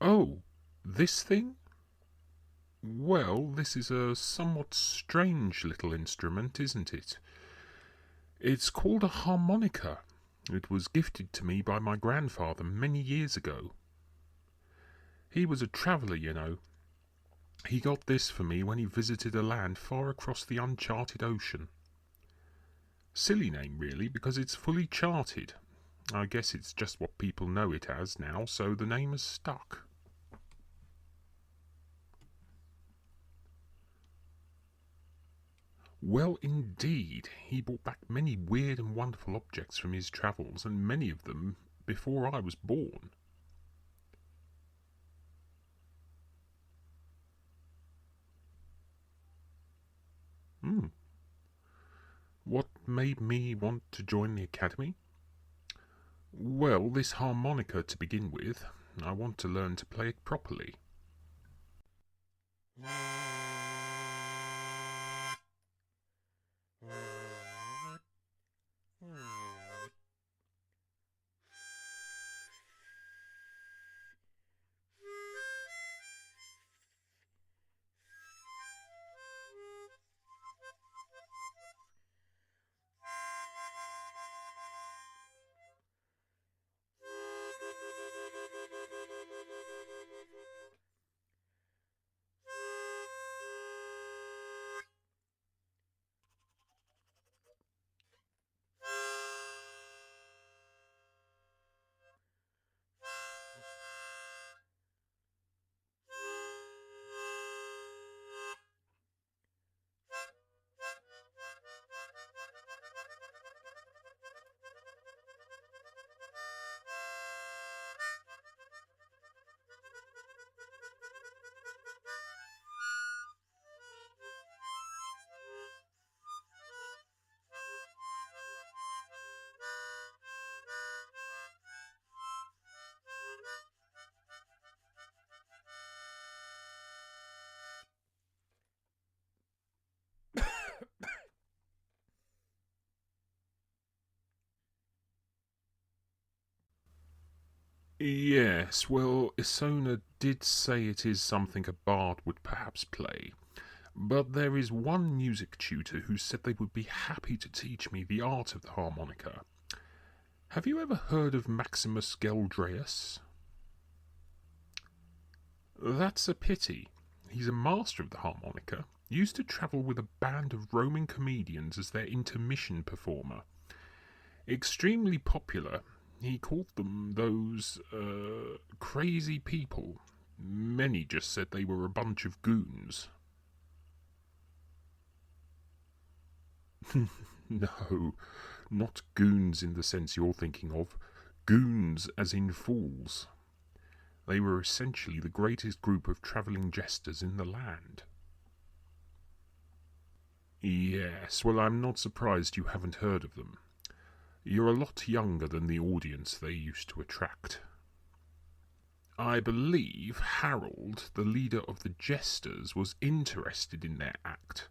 Oh, this thing? Well, this is a somewhat strange little instrument, isn't it? It's called a harmonica. It was gifted to me by my grandfather many years ago. He was a traveller, you know. He got this for me when he visited a land far across the uncharted ocean. Silly name, really, because it's fully charted. I guess it's just what people know it as now, so the name has stuck. Well, indeed, he brought back many weird and wonderful objects from his travels, and many of them before I was born. What made me want to join the Academy? Well, this harmonica to begin with. I want to learn to play it properly. Yes, well, Isona did say it is something a bard would perhaps play, but there is one music tutor who said they would be happy to teach me the art of the harmonica. Have you ever heard of Maximus Geldreus? That's a pity. He's a master of the harmonica, used to travel with a band of roaming comedians as their intermission performer. Extremely popular. He called them those, crazy people. Many just said they were a bunch of goons. No, not goons in the sense you're thinking of. Goons as in fools. They were essentially the greatest group of travelling jesters in the land. Yes, well, I'm not surprised you haven't heard of them. You're a lot younger than the audience they used to attract. I believe Harold, the leader of the Jesters, was interested in their act.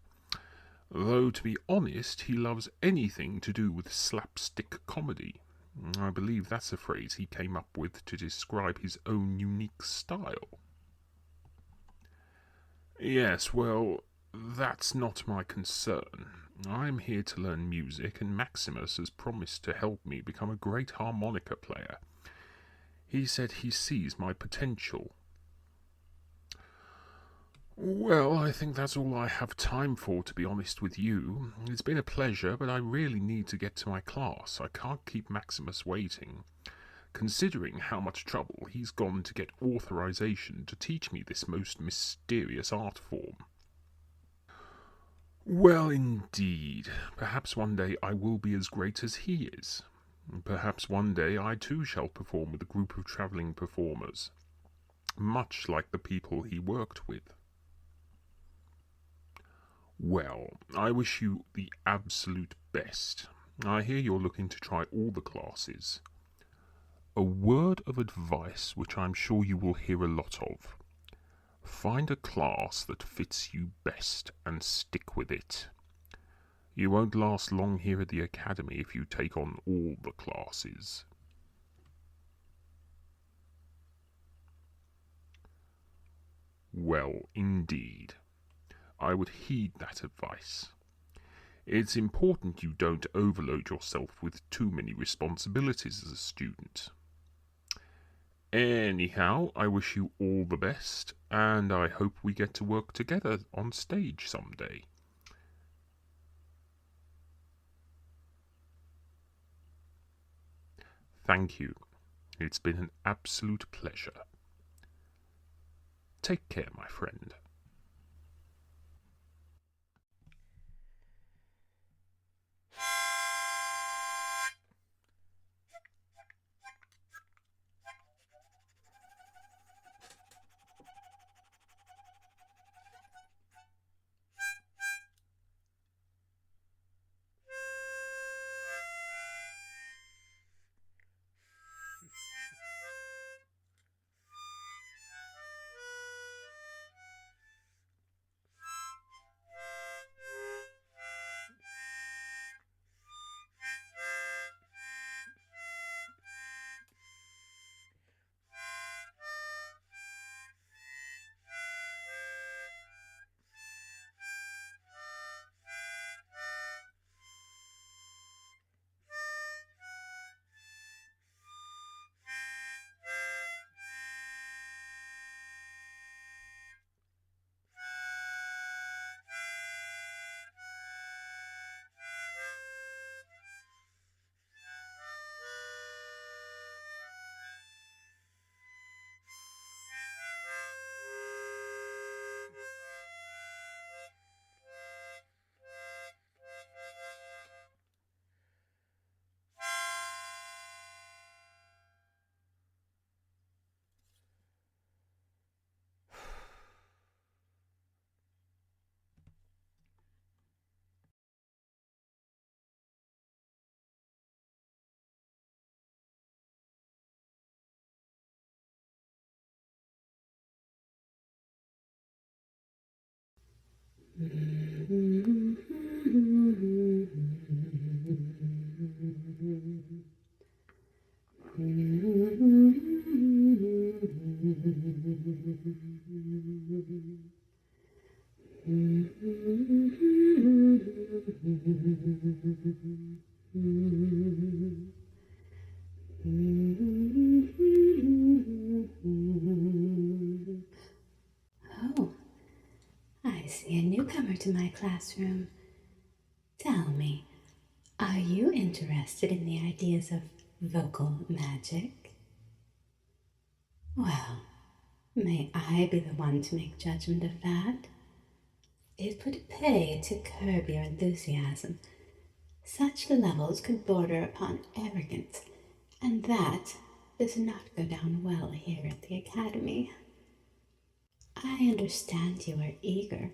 Though, to be honest, he loves anything to do with slapstick comedy. I believe that's a phrase he came up with to describe his own unique style. Yes, well, that's not my concern. I'm here to learn music, and Maximus has promised to help me become a great harmonica player. He said he sees my potential. Well, I think that's all I have time for, to be honest with you. It's been a pleasure, but I really need to get to my class. I can't keep Maximus waiting, considering how much trouble he's gone to get authorization to teach me this most mysterious art form. Well, indeed. Perhaps one day I will be as great as he is. Perhaps one day I too shall perform with a group of travelling performers, much like the people he worked with. Well, I wish you the absolute best. I hear you're looking to try all the classes. A word of advice which I'm sure you will hear a lot of. Find a class that fits you best and stick with it. You won't last long here at the academy if you take on all the classes. Well, indeed. I would heed that advice. It's important you don't overload yourself with too many responsibilities as a student. Anyhow, I wish you all the best, and I hope we get to work together on stage someday. Thank you. It's been an absolute pleasure. Take care, my friend. Oh, I see a newcomer to my classroom. Tell me, are you interested in the ideas of vocal magic? Well, May I be the one to make judgment of that? It would pay to curb your enthusiasm. Such levels could border upon arrogance, and that does not go down well here at the Academy. I understand you are eager,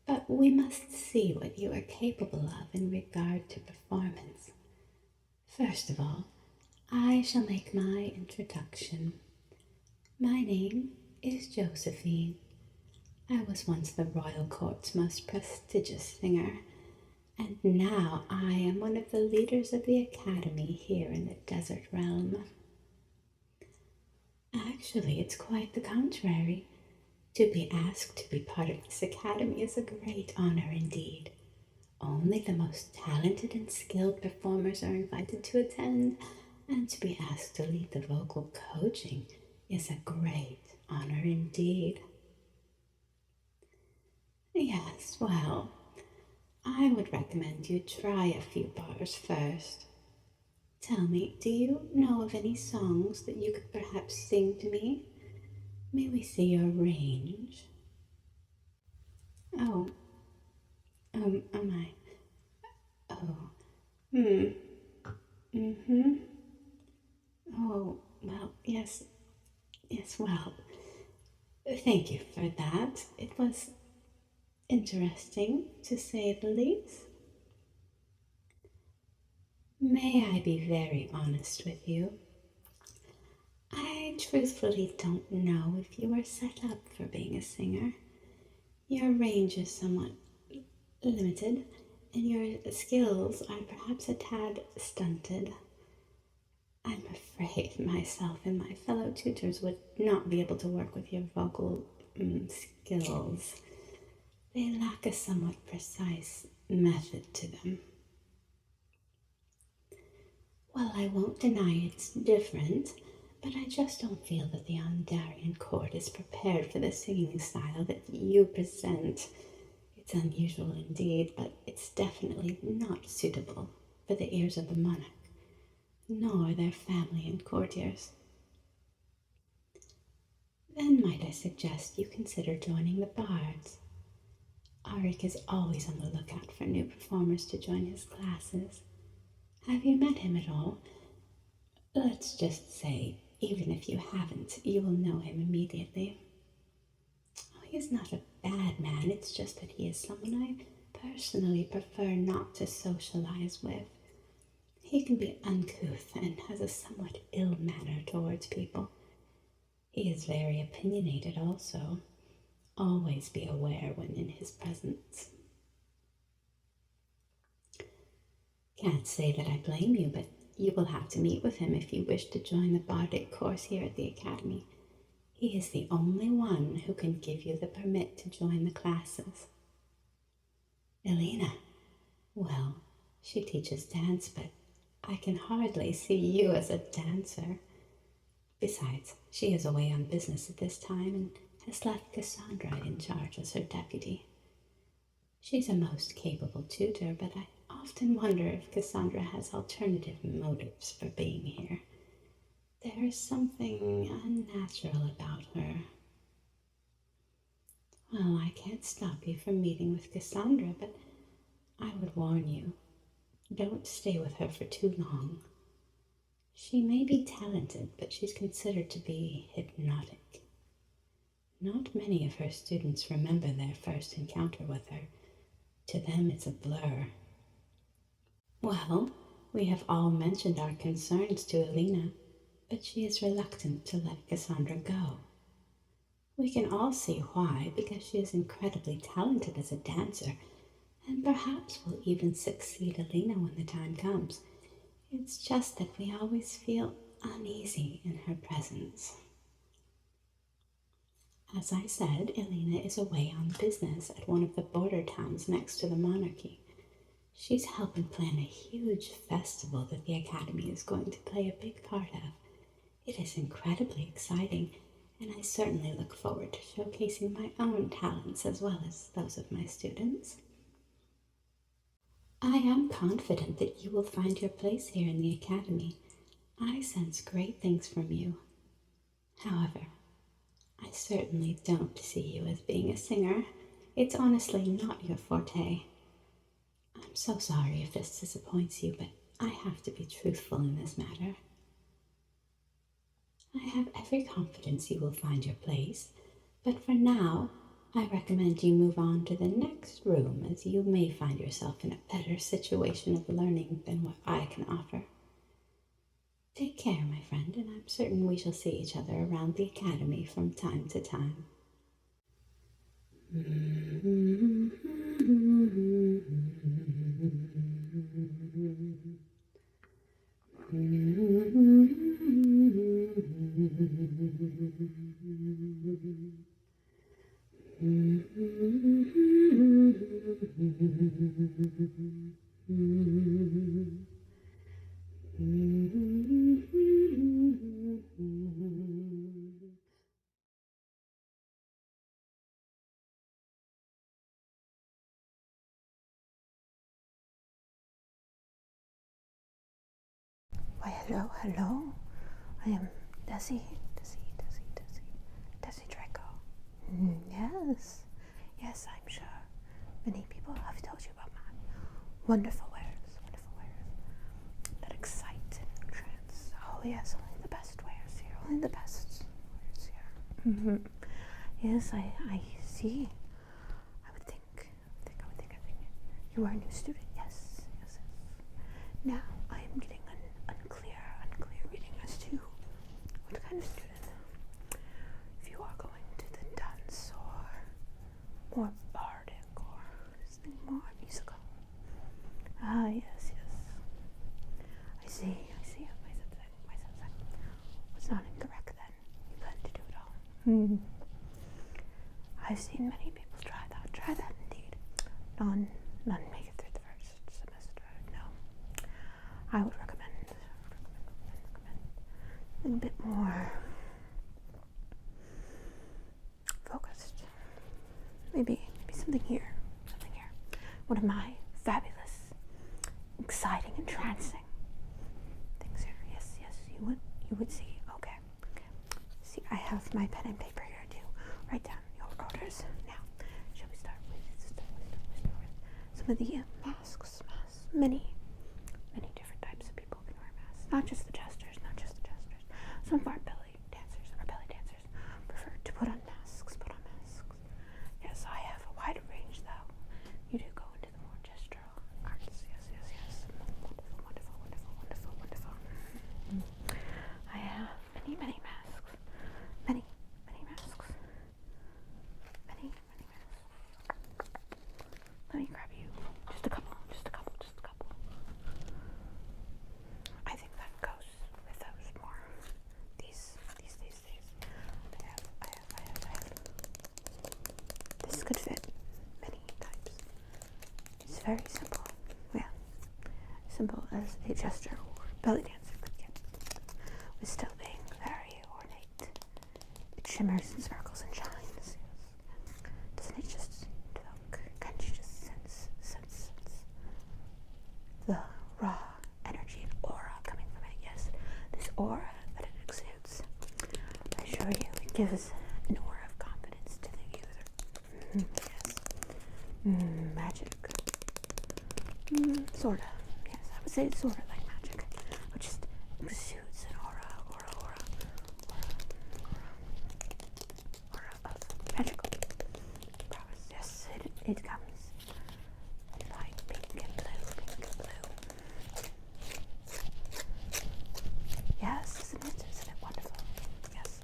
but we must see what you are capable of in regard to performance. First of all, I shall make my introduction. My name is Josephine. I was once the royal court's most prestigious singer, and now I am one of the leaders of the Academy here in the Desert Realm. Actually, it's quite the contrary. To be asked to be part of this Academy is a great honor indeed. Only the most talented and skilled performers are invited to attend, and to be asked to lead the vocal coaching is a great honor indeed. Yes, well, I would recommend you try a few bars first. Tell me, do you know of any songs that you could perhaps sing to me? May we see your range? Oh, am I? Oh, Oh, well, yes, well, thank you for that. It was interesting, to say the least. May I be very honest with you? I truthfully don't know if you are set up for being a singer. Your range is somewhat limited, and your skills are perhaps a tad stunted. I'm afraid myself and my fellow tutors would not be able to work with your vocal skills. They lack a somewhat precise method to them. Well, I won't deny it's different, but I just don't feel that the Ondarian court is prepared for the singing style that you present. It's unusual indeed, but it's definitely not suitable for the ears of the monarch, nor their family and courtiers. Then might I suggest you consider joining the bards? Arik is always on the lookout for new performers to join his classes. Have you met him at all? Let's just say, even if you haven't, you will know him immediately. Oh, he's not a bad man, it's just that he is someone I personally prefer not to socialize with. He can be uncouth and has a somewhat ill manner towards people. He is very opinionated also. Always be aware when in his presence. Can't say that I blame you, but you will have to meet with him if you wish to join the bardic course here at the Academy. He is the only one who can give you the permit to join the classes. Elena, well, she teaches dance, but I can hardly see you as a dancer. Besides, she is away on business at this time and has left Cassandra in charge as her deputy. She's a most capable tutor, but I often wonder if Cassandra has alternative motives for being here. There is something unnatural about her. Well, I can't stop you from meeting with Cassandra, but I would warn you, don't stay with her for too long. She may be talented, but she's considered to be hypnotic. Not many of her students remember their first encounter with her. To them, it's a blur. Well, we have all mentioned our concerns to Elena, but she is reluctant to let Cassandra go. We can all see why, because she is incredibly talented as a dancer, and perhaps will even succeed Elena when the time comes. It's just that we always feel uneasy in her presence. As I said, Elena is away on business at one of the border towns next to the monarchy. She's helping plan a huge festival that the Academy is going to play a big part of. It is incredibly exciting, and I certainly look forward to showcasing my own talents as well as those of my students. I am confident that you will find your place here in the Academy. I sense great things from you. However, I certainly don't see you as being a singer. It's honestly not your forte. I'm so sorry if this disappoints you, but I have to be truthful in this matter. I have every confidence you will find your place, but for now, I recommend you move on to the next room, as you may find yourself in a better situation of learning than what I can offer. Take care, my friend, and I'm certain we shall see each other around the academy from time to time. Why, hello. I am Dezi Draco. Yes, I'm sure. Many people have told you about my wonderful wares that excite and trance. Oh yes, only the best wares here, only the best wares here. Yes, I see. I would think you are a new student. Yes. Now I am getting an unclear reading as to what kind of student. If you are going to the dance or more bardic or something more musical. Yes. I see. My sensei was not incorrect then. You plan to do it all. I've seen many people try that indeed. None make it through the first semester. No. I would recommend a bit more focused. Maybe something here. One of my fabulous, exciting, entrancing things here. Yes, you would see. Okay. See, I have my pen and paper here to write down your orders. Now, shall we start with some of the masks? Many different types of people can wear masks. Not just the jesters. Some of our belly dancers prefer to put on masks. Yes, I have a wider range though. You do go into the more gestural arts. Yes. Wonderful. I have many masks. Many masks. Many masks. Let me grab you just a couple. I think that goes with those more. These. I have. This could fit many types. It's very simple. Yeah. Simple as a jester or belly dancer could get. With still being very ornate. It shimmers and sparkles and shines. Yes. Doesn't it just look? Can't you just sense the raw energy and aura coming from it? Yes. This aura that it exudes. I assure you, it gives an aura of confidence to the user. Yes. Magic. Sorta. Yes, I would say it's sorta like magic. It just exudes an aura of magical prowess. Yes, it comes in light pink and blue. Yes, isn't it wonderful? Yes.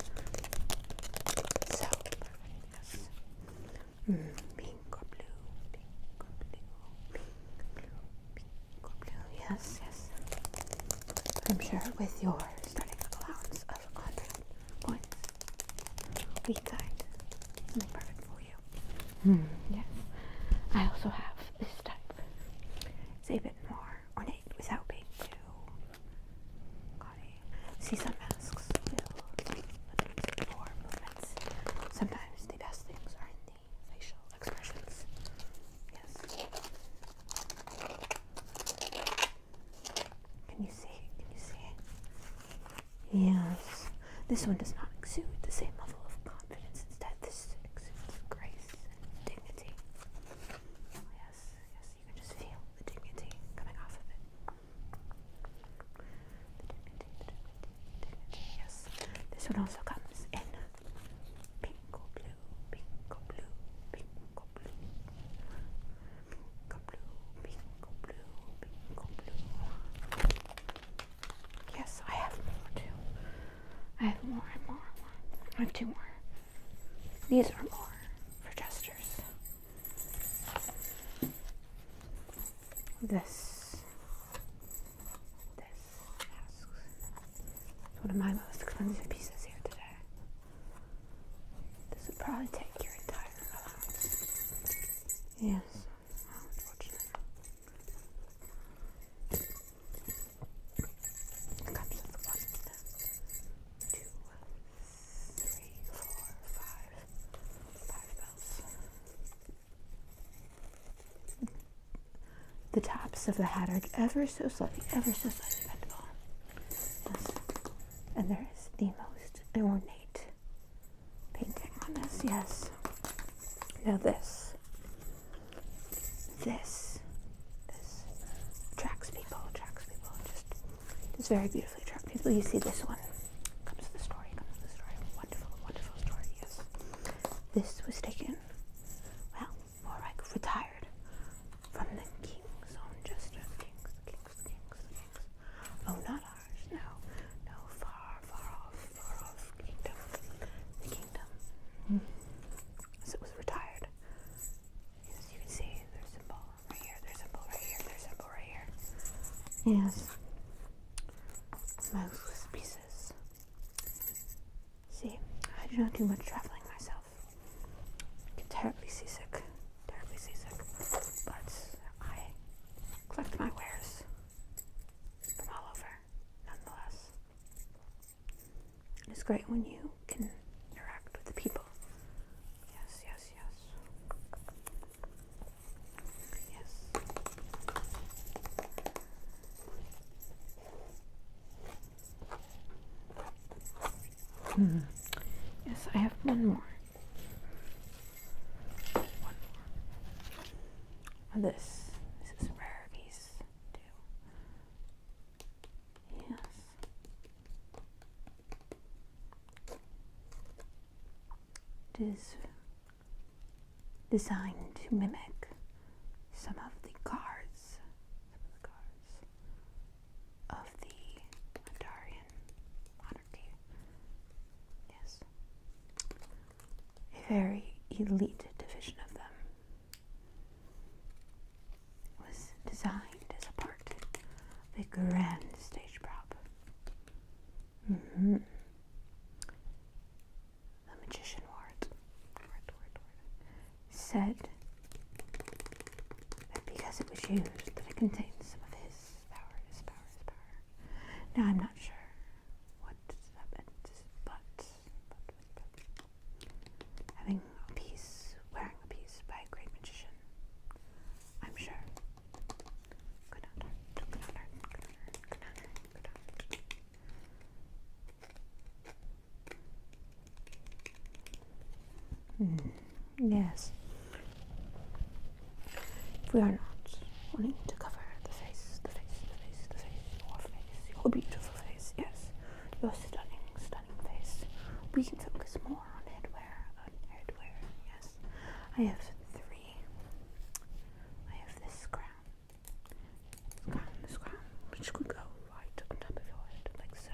So perfect, yes. Pink or blue. Yes. I'm sure with your starting allowance of confident points, we could something perfect for you. Yes. I also have this type. It's a bit more ornate without being too gaudy. See, some masks will more movements. Sometimes the best things are in the facial expressions. Yes. Can you see? Yes. This one does not exude the same level of confidence This one also comes in pink or blue, pink or blue, pink or blue, pink or blue, pink or blue, pink or blue. Yes, I have more too. I have more and more and more. I have 2 more. These are more for jesters. This mask is one of my most expensive pieces here today. This would probably take your entire allowance. Yes, how unfortunate. It comes with 1, 2, 3, 4, 5 bells. The tops of the hat are ever so slightly bendable. Yes. And there is the most ornate painting on this, yes. Now this attracts people, just very beautifully attract people. You see this one, comes to the story, wonderful, wonderful story, yes. This was taken, well, more like retired from the king's own jester, the kings. Oh, not ours, no, far off kingdom, the kingdom. As it was retired. Yes, you can see their symbol right here, their symbol right here, their symbol right here. Yes. Most pieces. See, I do not do much traveling myself. I get terribly seasick, but I collect my wares from all over, nonetheless. It's great when you can interact with the people. Yes. Yes, I have one more. This is a rare piece, too. Yes. It is designed to mimic some of the cards of the Andarian monarchy. Yes. A very elite division of them was designed as a part of a grand stage prop. The magician said that because it was used, that it contained some of his power. Now, I'm not sure what that meant, but having a piece, wearing a piece by a great magician, I'm sure could not hurt. Yes. If we are not wanting to cover the face, your beautiful face, yes, your stunning face, we can focus more on headwear, yes. I have 3. I have this crown, which could go right on top of your head, like so.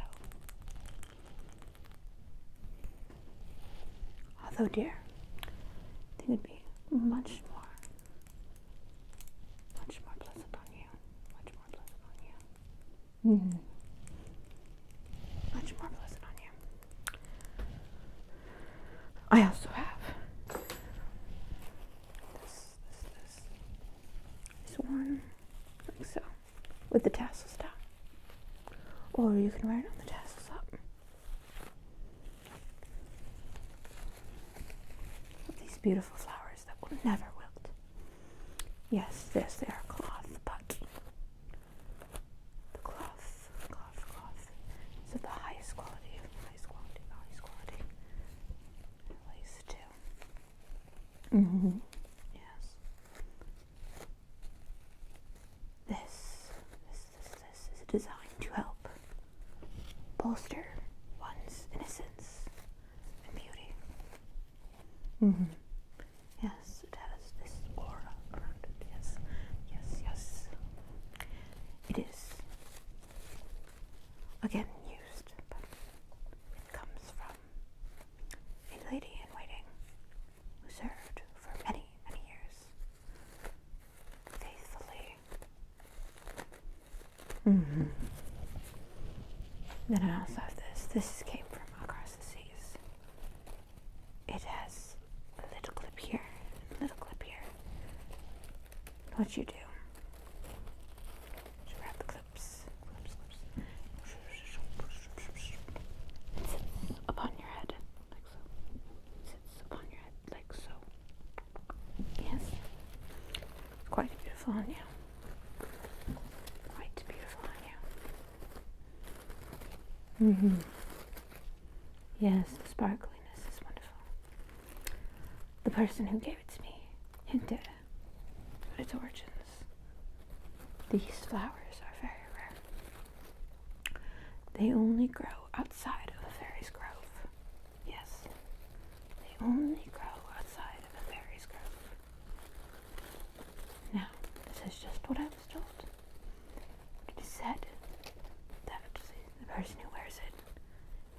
Although, dear, I think it'd be much more pleasant on you. Much more pleasant on you. I also have this one, like so, with the tassels down. Or you can wear it on the tassels up. These beautiful flowers that will never wilt. Yes, they are cloth, but the cloth is of the highest quality. Lace too. Yes. This is designed to help bolster one's innocence Mm-hmm. Then I also have this. This came from across the seas. It has a little clip here, a little clip here. What you do? You grab the clips. It sits upon your head, like so. It sits upon your head, like so. Yes. It's quite beautiful on you. Quite beautiful on you. Mm-hmm. Yes, the sparkliness is wonderful. The person who gave it to me hinted at its origins. These flowers are very rare. They only grow outside of a fairy's grove. Yes, they only grow outside of a fairy's grove. Now, this is just what I was told. It is said that the person who wears it,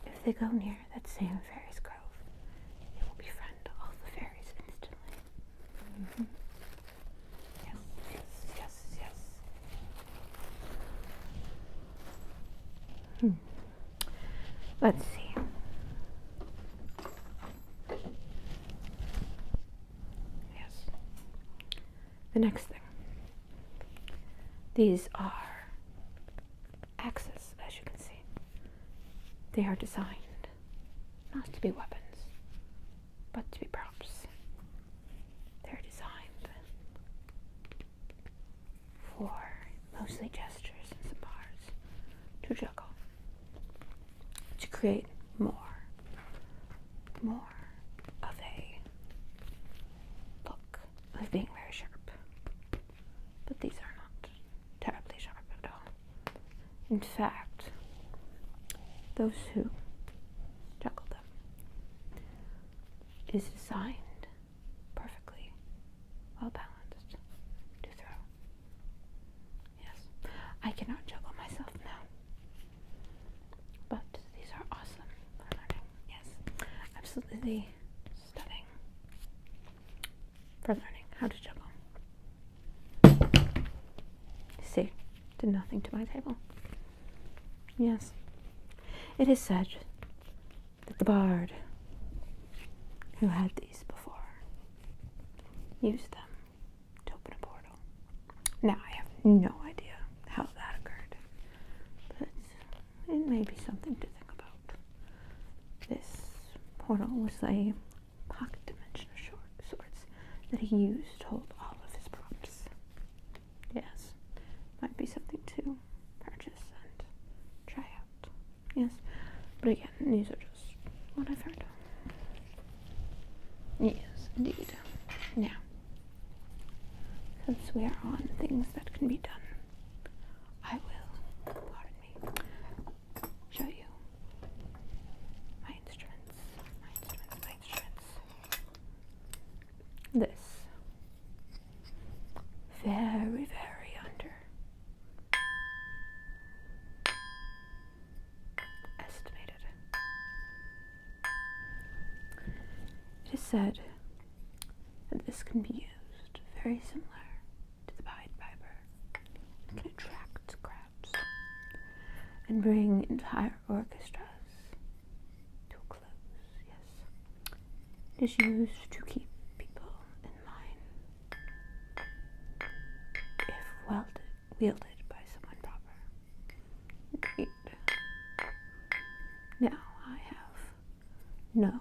if they go near that same fairy's grove, they will befriend all the fairies instantly. Mm-hmm. Yes. Let's see. Yes. The next thing. These are axes, as you can see. They are designed not to be weapons, but to be props. They're designed for mostly gestures and some bars to juggle, to create more of a look of being very sharp. But these are not terribly sharp at all. In fact, those who juggle them is designed perfectly, well balanced to throw. Yes, I cannot juggle myself now, but these are awesome for learning. Yes, absolutely stunning for learning how to juggle. See, did nothing to my table. Yes, it is said that the bard who had these before used them to open a portal. Now, I have no idea how that occurred, but it may be something to think about. This portal was a pocket dimension of sorts that he used to hold all of his props. Yes, might be something to purchase and try out. Yes, but again, these are just what I've heard. Yes, indeed. Now, since we are on things that can be done, I will, pardon me, show you my instruments. This very, very underestimated. It is said that this can be used very similar to the Pied Piper. It can attract crowds and bring entire orchestras to a close, yes. It is used to keep people in line if wielded by someone proper. Indeed. Now I have no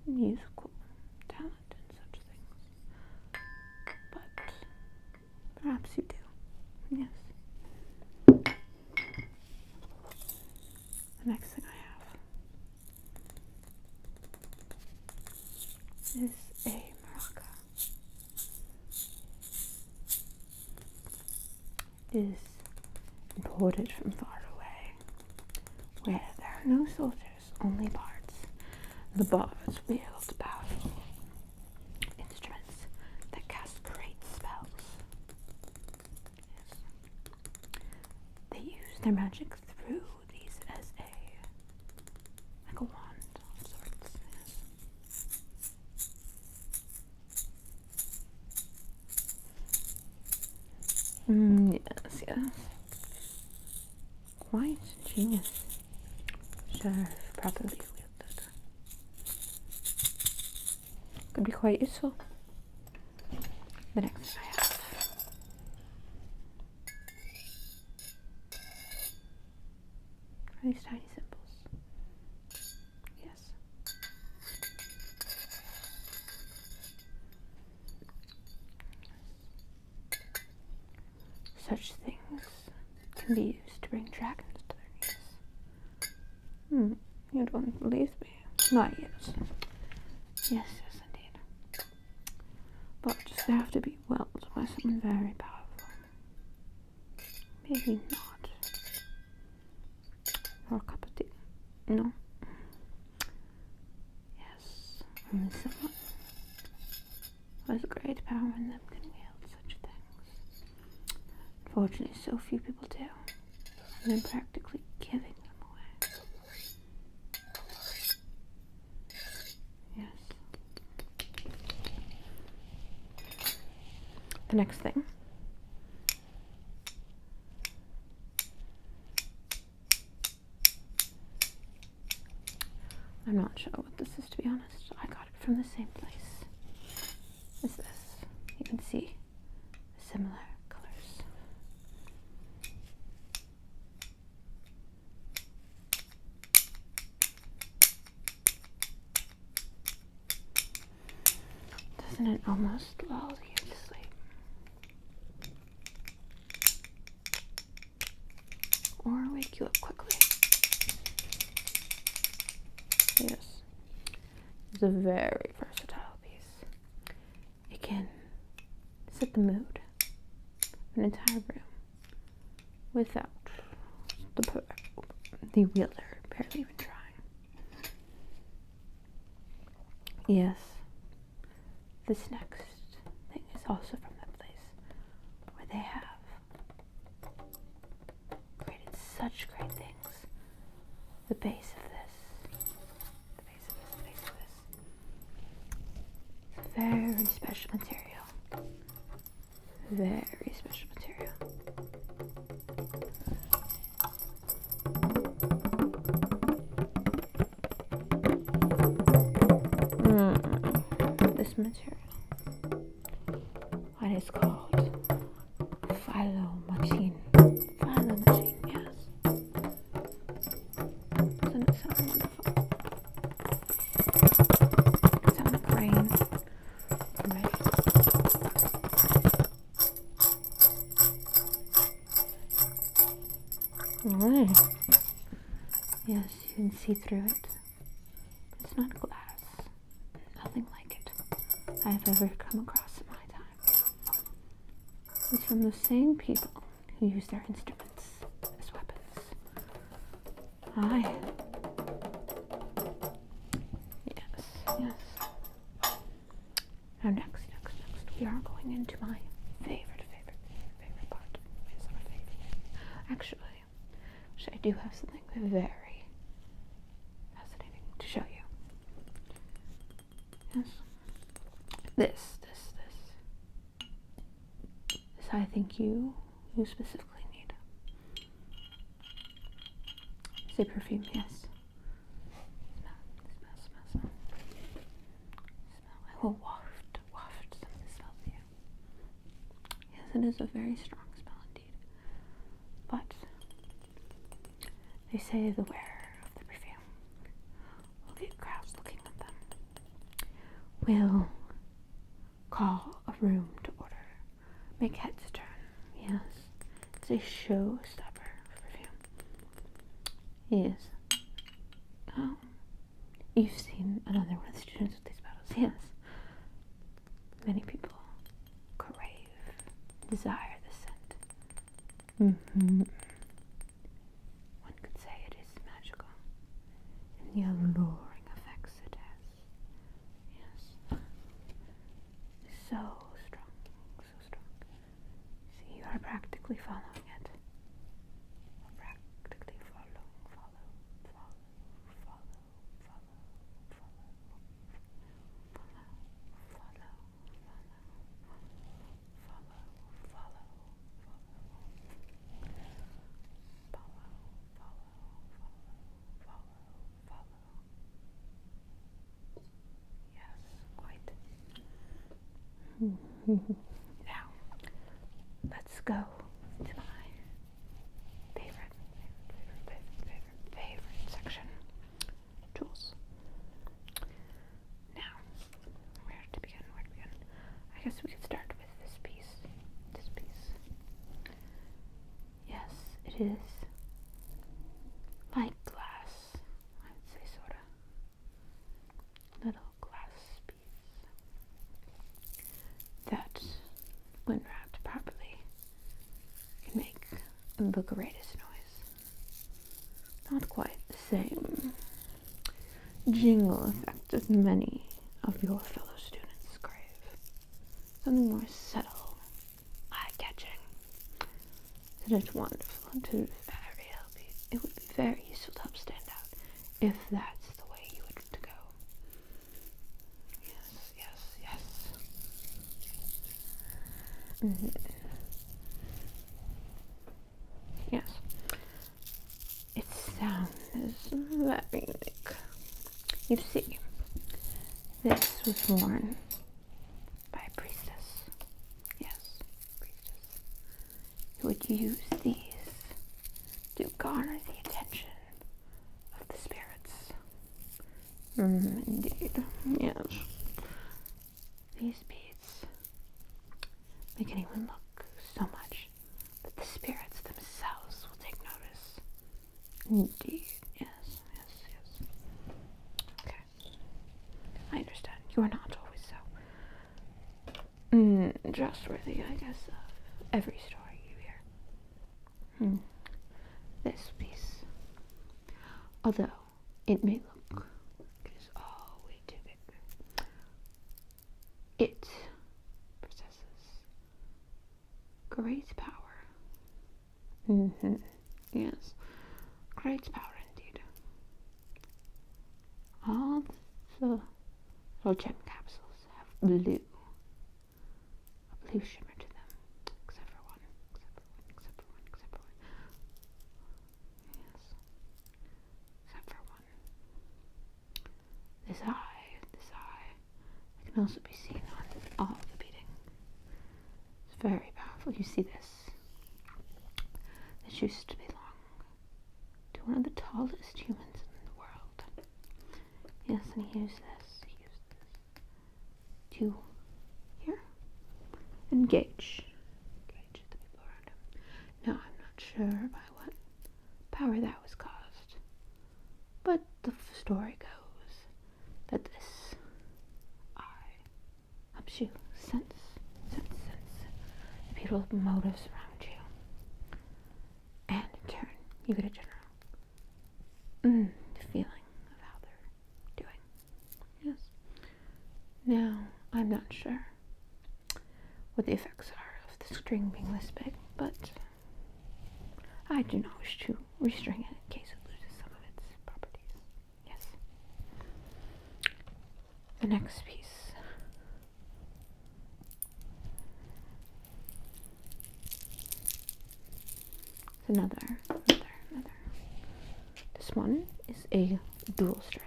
musical talent and such things, but perhaps you do. Yes. The next thing I have is a maraca. It is imported from far away, where there are no soldiers, only bards. The bards wield powerful instruments that cast great spells. Yes. They use their magic through these as like a wand of sorts. Yes. Yes. quite genius. Sure, if properly wielded. Could be quite useful. The next thing I have. Are these tiny symbols? Yes. Such things can be used to bring dragons to their knees. You don't believe me? Not yet. Yes, indeed. But they have to be wielded by someone very powerful. Maybe not. Or a cup of tea. No. Yes, only someone who has great power in them can wield such things. Unfortunately, so few people do. And they're practically giving them away. Yes. The next thing. I'm not sure what this is, to be honest. I got it from the same place as this. You can see similar colors. Doesn't it almost lull you to sleep? Or wake you up quickly? Yes, it's a very versatile piece. It can set the mood of an entire room without the wielder barely even trying. Yes, this next thing is also from that place where they have created such great things. The base of very special material. Very special material. This material. What is called phylomachine. Phylomachine, yes. Doesn't it sound wonderful? It sounds like rain. Alright. Yes, you can see through it. It's not glass. Nothing like it I've ever come across in my time. It's from the same people who use their instruments as weapons. Yes. Now next, we are going into my favorite part. It's our favorite. Actually, I do have something very fascinating to show you. Yes. This I think you specifically need. It's a perfume, yes. Smell. I will waft some of the smell to you. Yes, it is a very strong smell indeed. But they say the wearer of the perfume will get crowds looking at them. Will call a room to order. Make heads turn. Yes. It's a showstopper for perfume. Yes. Oh. You've seen another one of the students with these battles. Yes. Many people desire the scent. One could say it is magical in the alluring effects it has. Yes. So strong. See, you are practically following it. Practically follow. Now, let's go to my favorite section. Tools. Now, where to begin? I guess we could start with this piece. Yes, it is like glass. I'd say sorta. Little glass piece that, when wrapped properly, can make the greatest noise. Not quite the same jingle effect as many of your fellow students crave. Something more subtle, eye-catching. Isn't it wonderful and it would be very useful to help stand out if that's the way you would to go. Yes. Yes. Its sound is very unique. You see, this was worn by a priestess. Yes, priestess. Who would use these to garner the attention of the spirits. Indeed, yes. These beads make anyone look so much that the spirits themselves will take notice. Indeed, yes. Okay. I understand. You are not always so trustworthy, I guess, of every story you hear. This piece, although it may look it is all way too big, it possesses great power. Yes, great power indeed. All the little gem capsules have a blue shimmer to them, except for one. Yes, except for one. This eye can also be seen on all the beading. It's very powerful. You see this? This used to belong to one of the tallest humans in the world. Yes, and he used this to engage the people around him. Now, I'm not sure by what power that was caused, but the story goes that this eye helps you sense the people's motives around you, and in turn, you get a general feeling of how they're doing. Yes. Now, I'm not sure what the effects are of the string being this big, but I do not wish to restring it in case it loses some of its properties. Yes. The next piece. It's another. This one is a dual strand.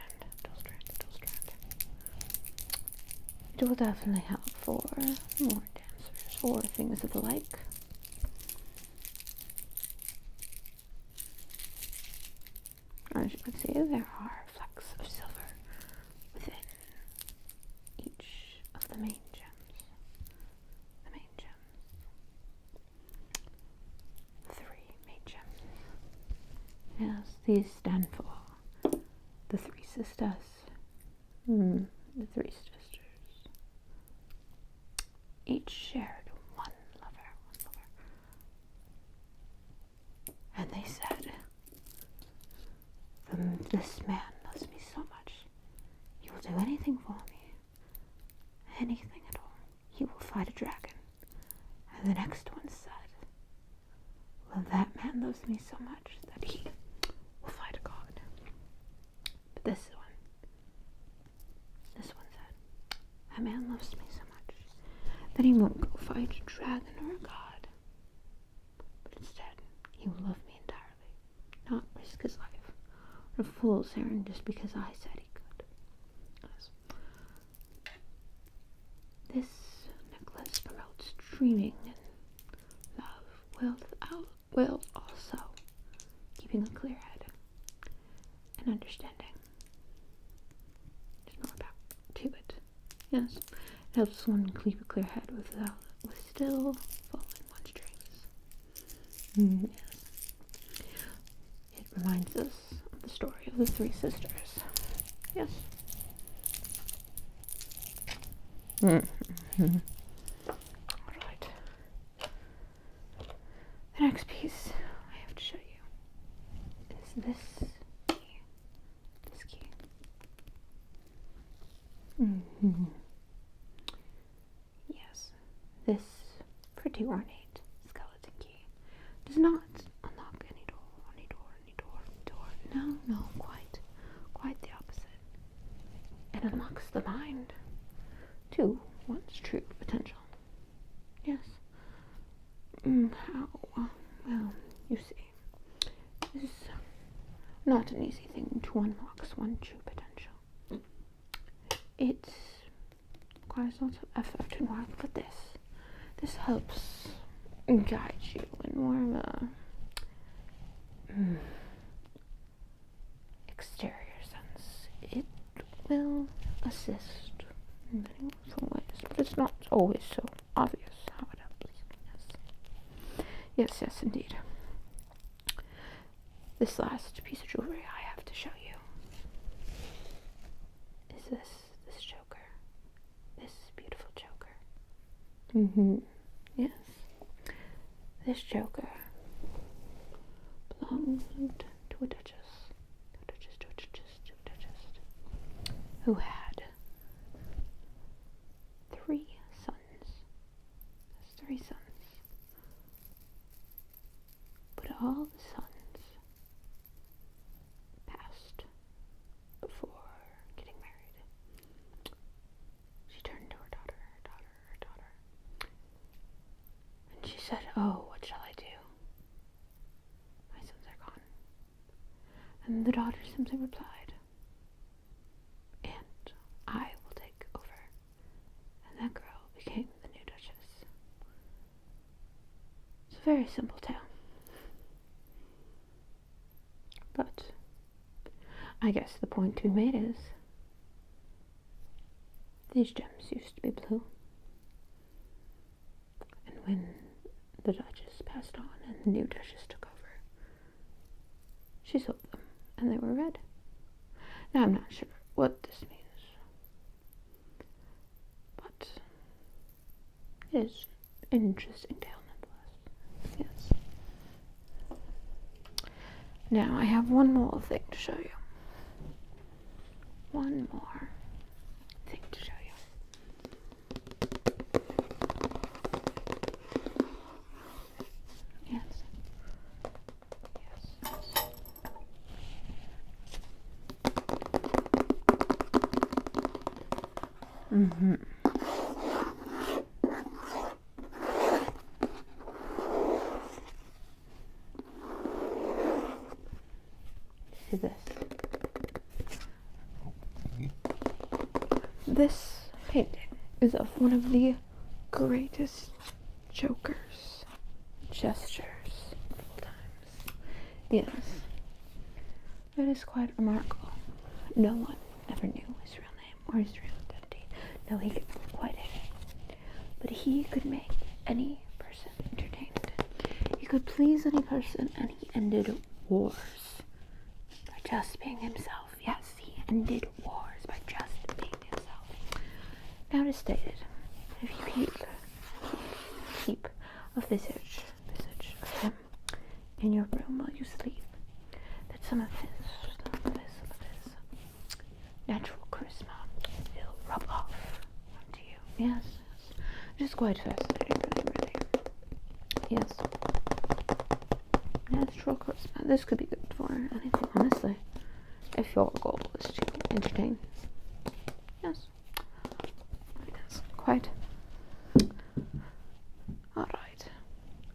It will definitely help for more dancers or things of the like. As you can see, there are flecks of silver within each of the main gems. Three main gems. Yes, these stand for the three sisters. The three sisters. Each shared one lover. And they said, this man loves me so much, he will do anything for me. Anything at all. He will fight a dragon. And the next one said, well, that man loves me so much that he will fight a god. But this one said, that man loves me so much that he won't go fight a dragon or a god, but instead he will love me entirely, not risk his life or a fool's errand just because I said he could. Yes. This necklace from dreaming and love, while also keeping a clear head and understanding. There's more about to it. Yes, it helps one keep a clear head with still following one's dreams. Yes. It reminds us of the story of the three sisters. Yes. Mm-hmm. Alright. The next piece I have to show you is this key. This key. Mm-hmm. Yes. This pretty ornate skeleton key does not unlock any door. No, quite the opposite. It unlocks the mind to one's true potential. Yes. How? Well, you see, this is not an easy thing to unlock one's true potential. It requires lots of effort and work, but this helps guide you in more of a exterior sense. It will assist in many ways, but it's not always so obvious how it helps. Yes, indeed. This last piece of jewelry I have to show you is this choker. This beautiful choker. Yes. This choker belonged to a duchess. Who had 3 sons. That's 3 sons. But all the sons passed before getting married. She turned to her daughter. And she said, "Oh, what shall I do? My sons are gone." And the daughter simply replied, "I will take over." And that girl became the new duchess. It's a very simple tale. But I guess the point to be made is these gems used to be blue. And when the duchess passed on and the new duchess took over, she sold them and they were red. Now I'm not sure what this means. It is an interesting tale nonetheless. Yes. Now I have one more thing to show you. One more thing to show you. Yes. See this. This painting is of one of the greatest jokers, jesters of all times. Yes. It is quite remarkable. No one ever knew his real name or his real identity. No, he could quite hid it. But he could make any person entertained. He could please any person, and he ended wars by just being himself. Yes, he ended wars by just being himself. Now it is stated, if you keep a visage of him in your room while you sleep, that some of his natural charisma will rub off onto you. Yes. Just quite fascinating, really. Yes. Natural charisma. This could be good for anything, honestly. If your goal is to entertain. Yes. Yes. Quite. Alright.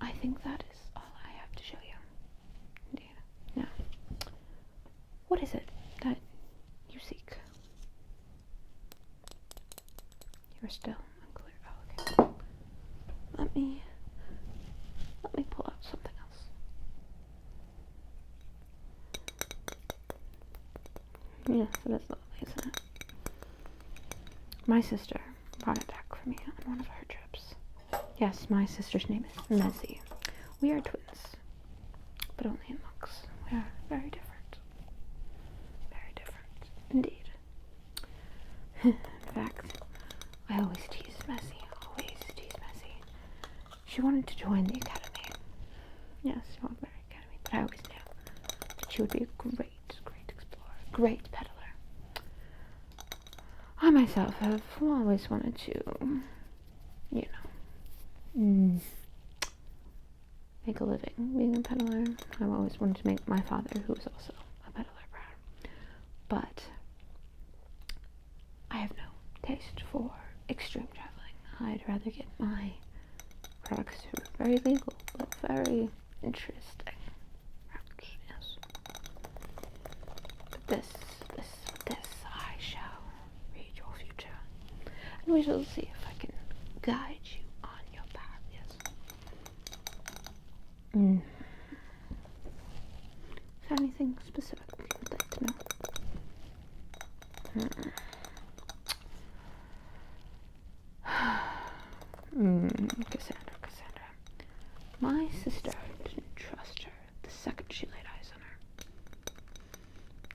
I think that is all I have to show you. Indeed. Now, what is it that you seek? You're still unclear. Oh, okay. Let me Yes, it is lovely, isn't it? My sister brought it back for me on one of her trips. Yes, my sister's name is Dezi. We are twins, but only in looks. We are very different. Very different, indeed. In fact, I always tease Messi. She wanted to join the academy. Yes, she wanted the academy, but I always knew that she would be a great explorer, great peddler. I myself have always wanted to, make a living being a peddler. I've always wanted to make my father, who was also a peddler, proud. But I have no taste for extreme traveling. I'd rather get my products who are very legal, but very interesting routes, yes. But this, I shall read your future, and we shall see if I can guide you on your path, yes. Is there anything specific you would like to know? Cassandra. My sister didn't trust her the second she laid eyes on her.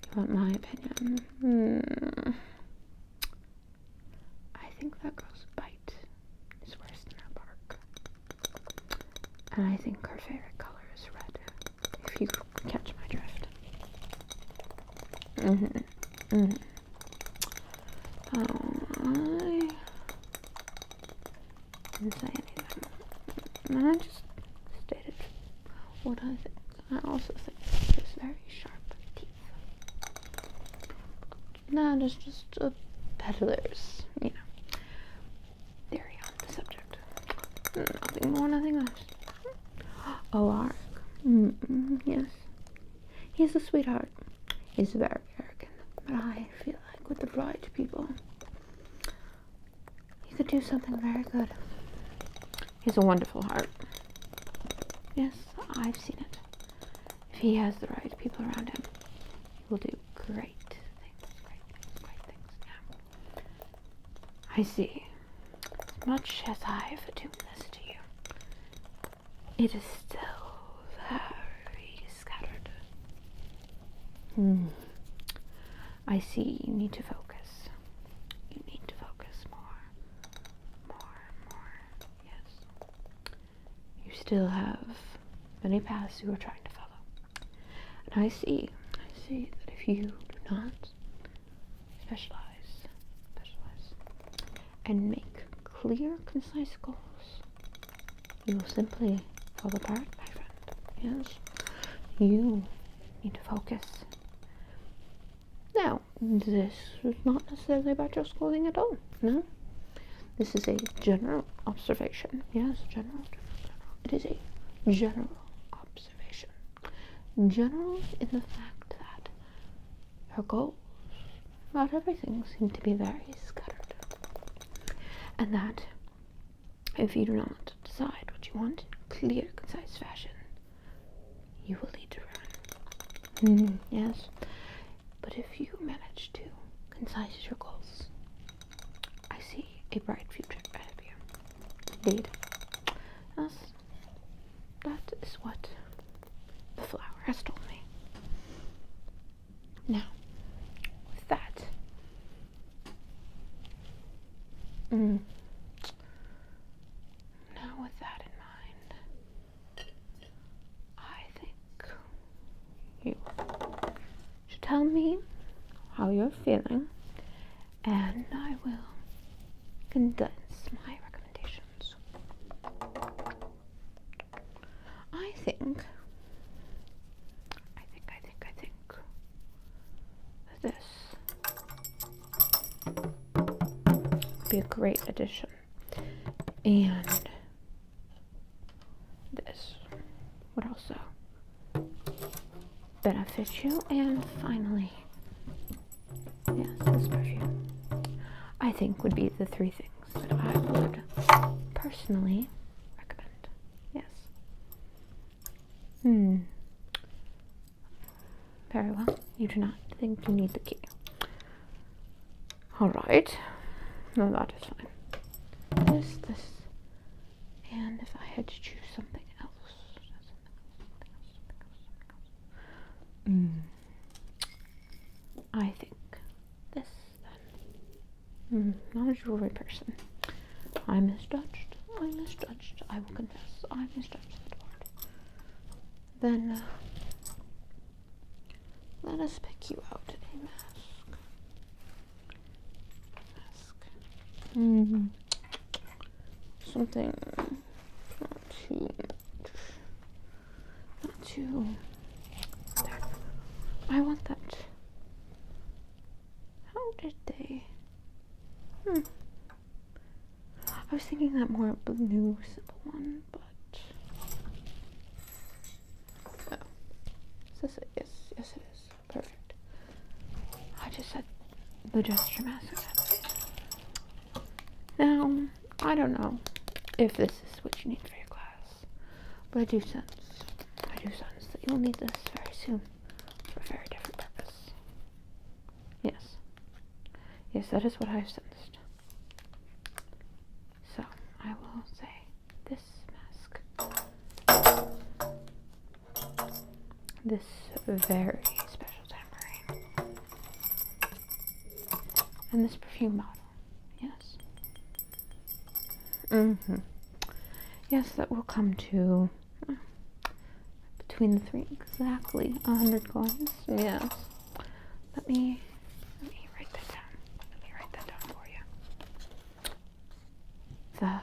You want my opinion? I think that girl's bite is worse than her bark. And I think her favorite color is red, if you catch my drift. I didn't say anything. I just stated what I think. I also think she has very sharp teeth. That is just a peddler's, theory on the subject. Nothing more, nothing less. Oh, Ark. Yes. He's a sweetheart. He's very arrogant, but I feel like with the right people, he could do something very good. He has a wonderful heart. Yes, I've seen it. If he has the right people around him, he will do great things. Yeah. I see. As much as I've attuned this to you, it is still very scattered. I see you need to focus. You need to focus more. Yes. You still have many paths you are trying to follow. And I see that if you do not specialize, and make clear, concise goals, you will simply fall apart, my friend. Yes. You need to focus. Now, this is not necessarily about your schooling at all, no? This is a general observation. Yes, general. It is a general observation. General in the fact that your goals about everything seem to be very scattered. And that if you do not decide what you want in clear, concise fashion, you will lead to ruin. Yes. But if you manage to concise your goals, I see a bright future ahead of you. Indeed. Yes. That is what the flower has told me. Now, with that, in mind, I think you should tell me how you're feeling, and I will condense my recommendations. I think that this would be a great addition, and this would also benefit you, and finally, yes, this perfume, I think would be the three things that I would personally recommend. Yes. Very well. You do not think you need the key. Alright. No, that is fine. This. And if I had to choose something else. I think this then. Not a jewelry person. I misjudged. I will confess. I misjudged that word. Then, let us pick you out a mask. Something not too. There. I want that. How did they? I was thinking that more blue simple one, but oh, is this it? Yes, it is. Perfect. I just said the Jester mask. Now, I don't know if this is what you need for your class, but I do sense that you'll need this very soon for a very different purpose. Yes, that is what I've sensed. So, I will say this mask, this very special tambourine, and this perfume bottle. Yes, that will come to between the three exactly 100 coins. Yes. Let me write that down. For you. The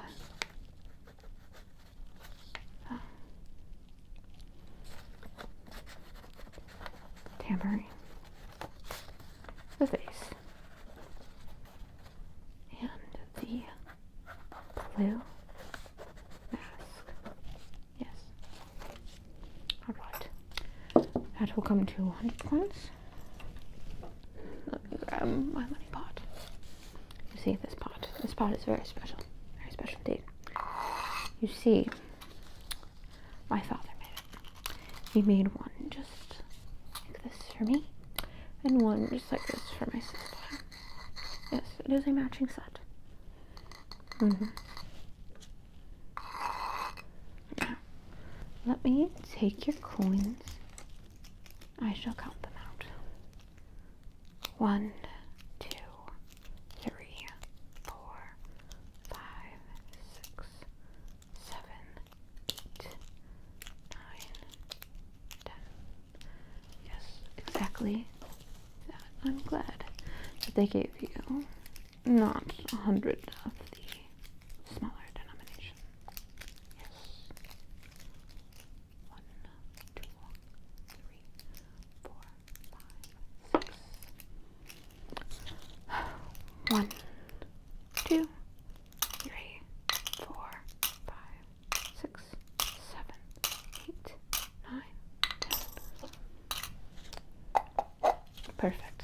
tambourine, the vase, and the blue mask. Yes. Alright. That will come to 100 coins. Let me grab my money pot. You see, this pot is very special. Very special indeed. You see, my father made it. He made one just like this for me, and one just like this for my sister. Yes, it is a matching set. Now, let me take your coins. I shall count them out. 1, 2, 3, 4, 5, 6, 7, 8, 9, 10. Yes, exactly that. I'm glad that they gave you not 100 of the smaller denomination. Yes. 1, 2, 3, 4, 5, 6. 1, 2, 3, 4, 5, 6, 7, 8, 9, 10. Perfect.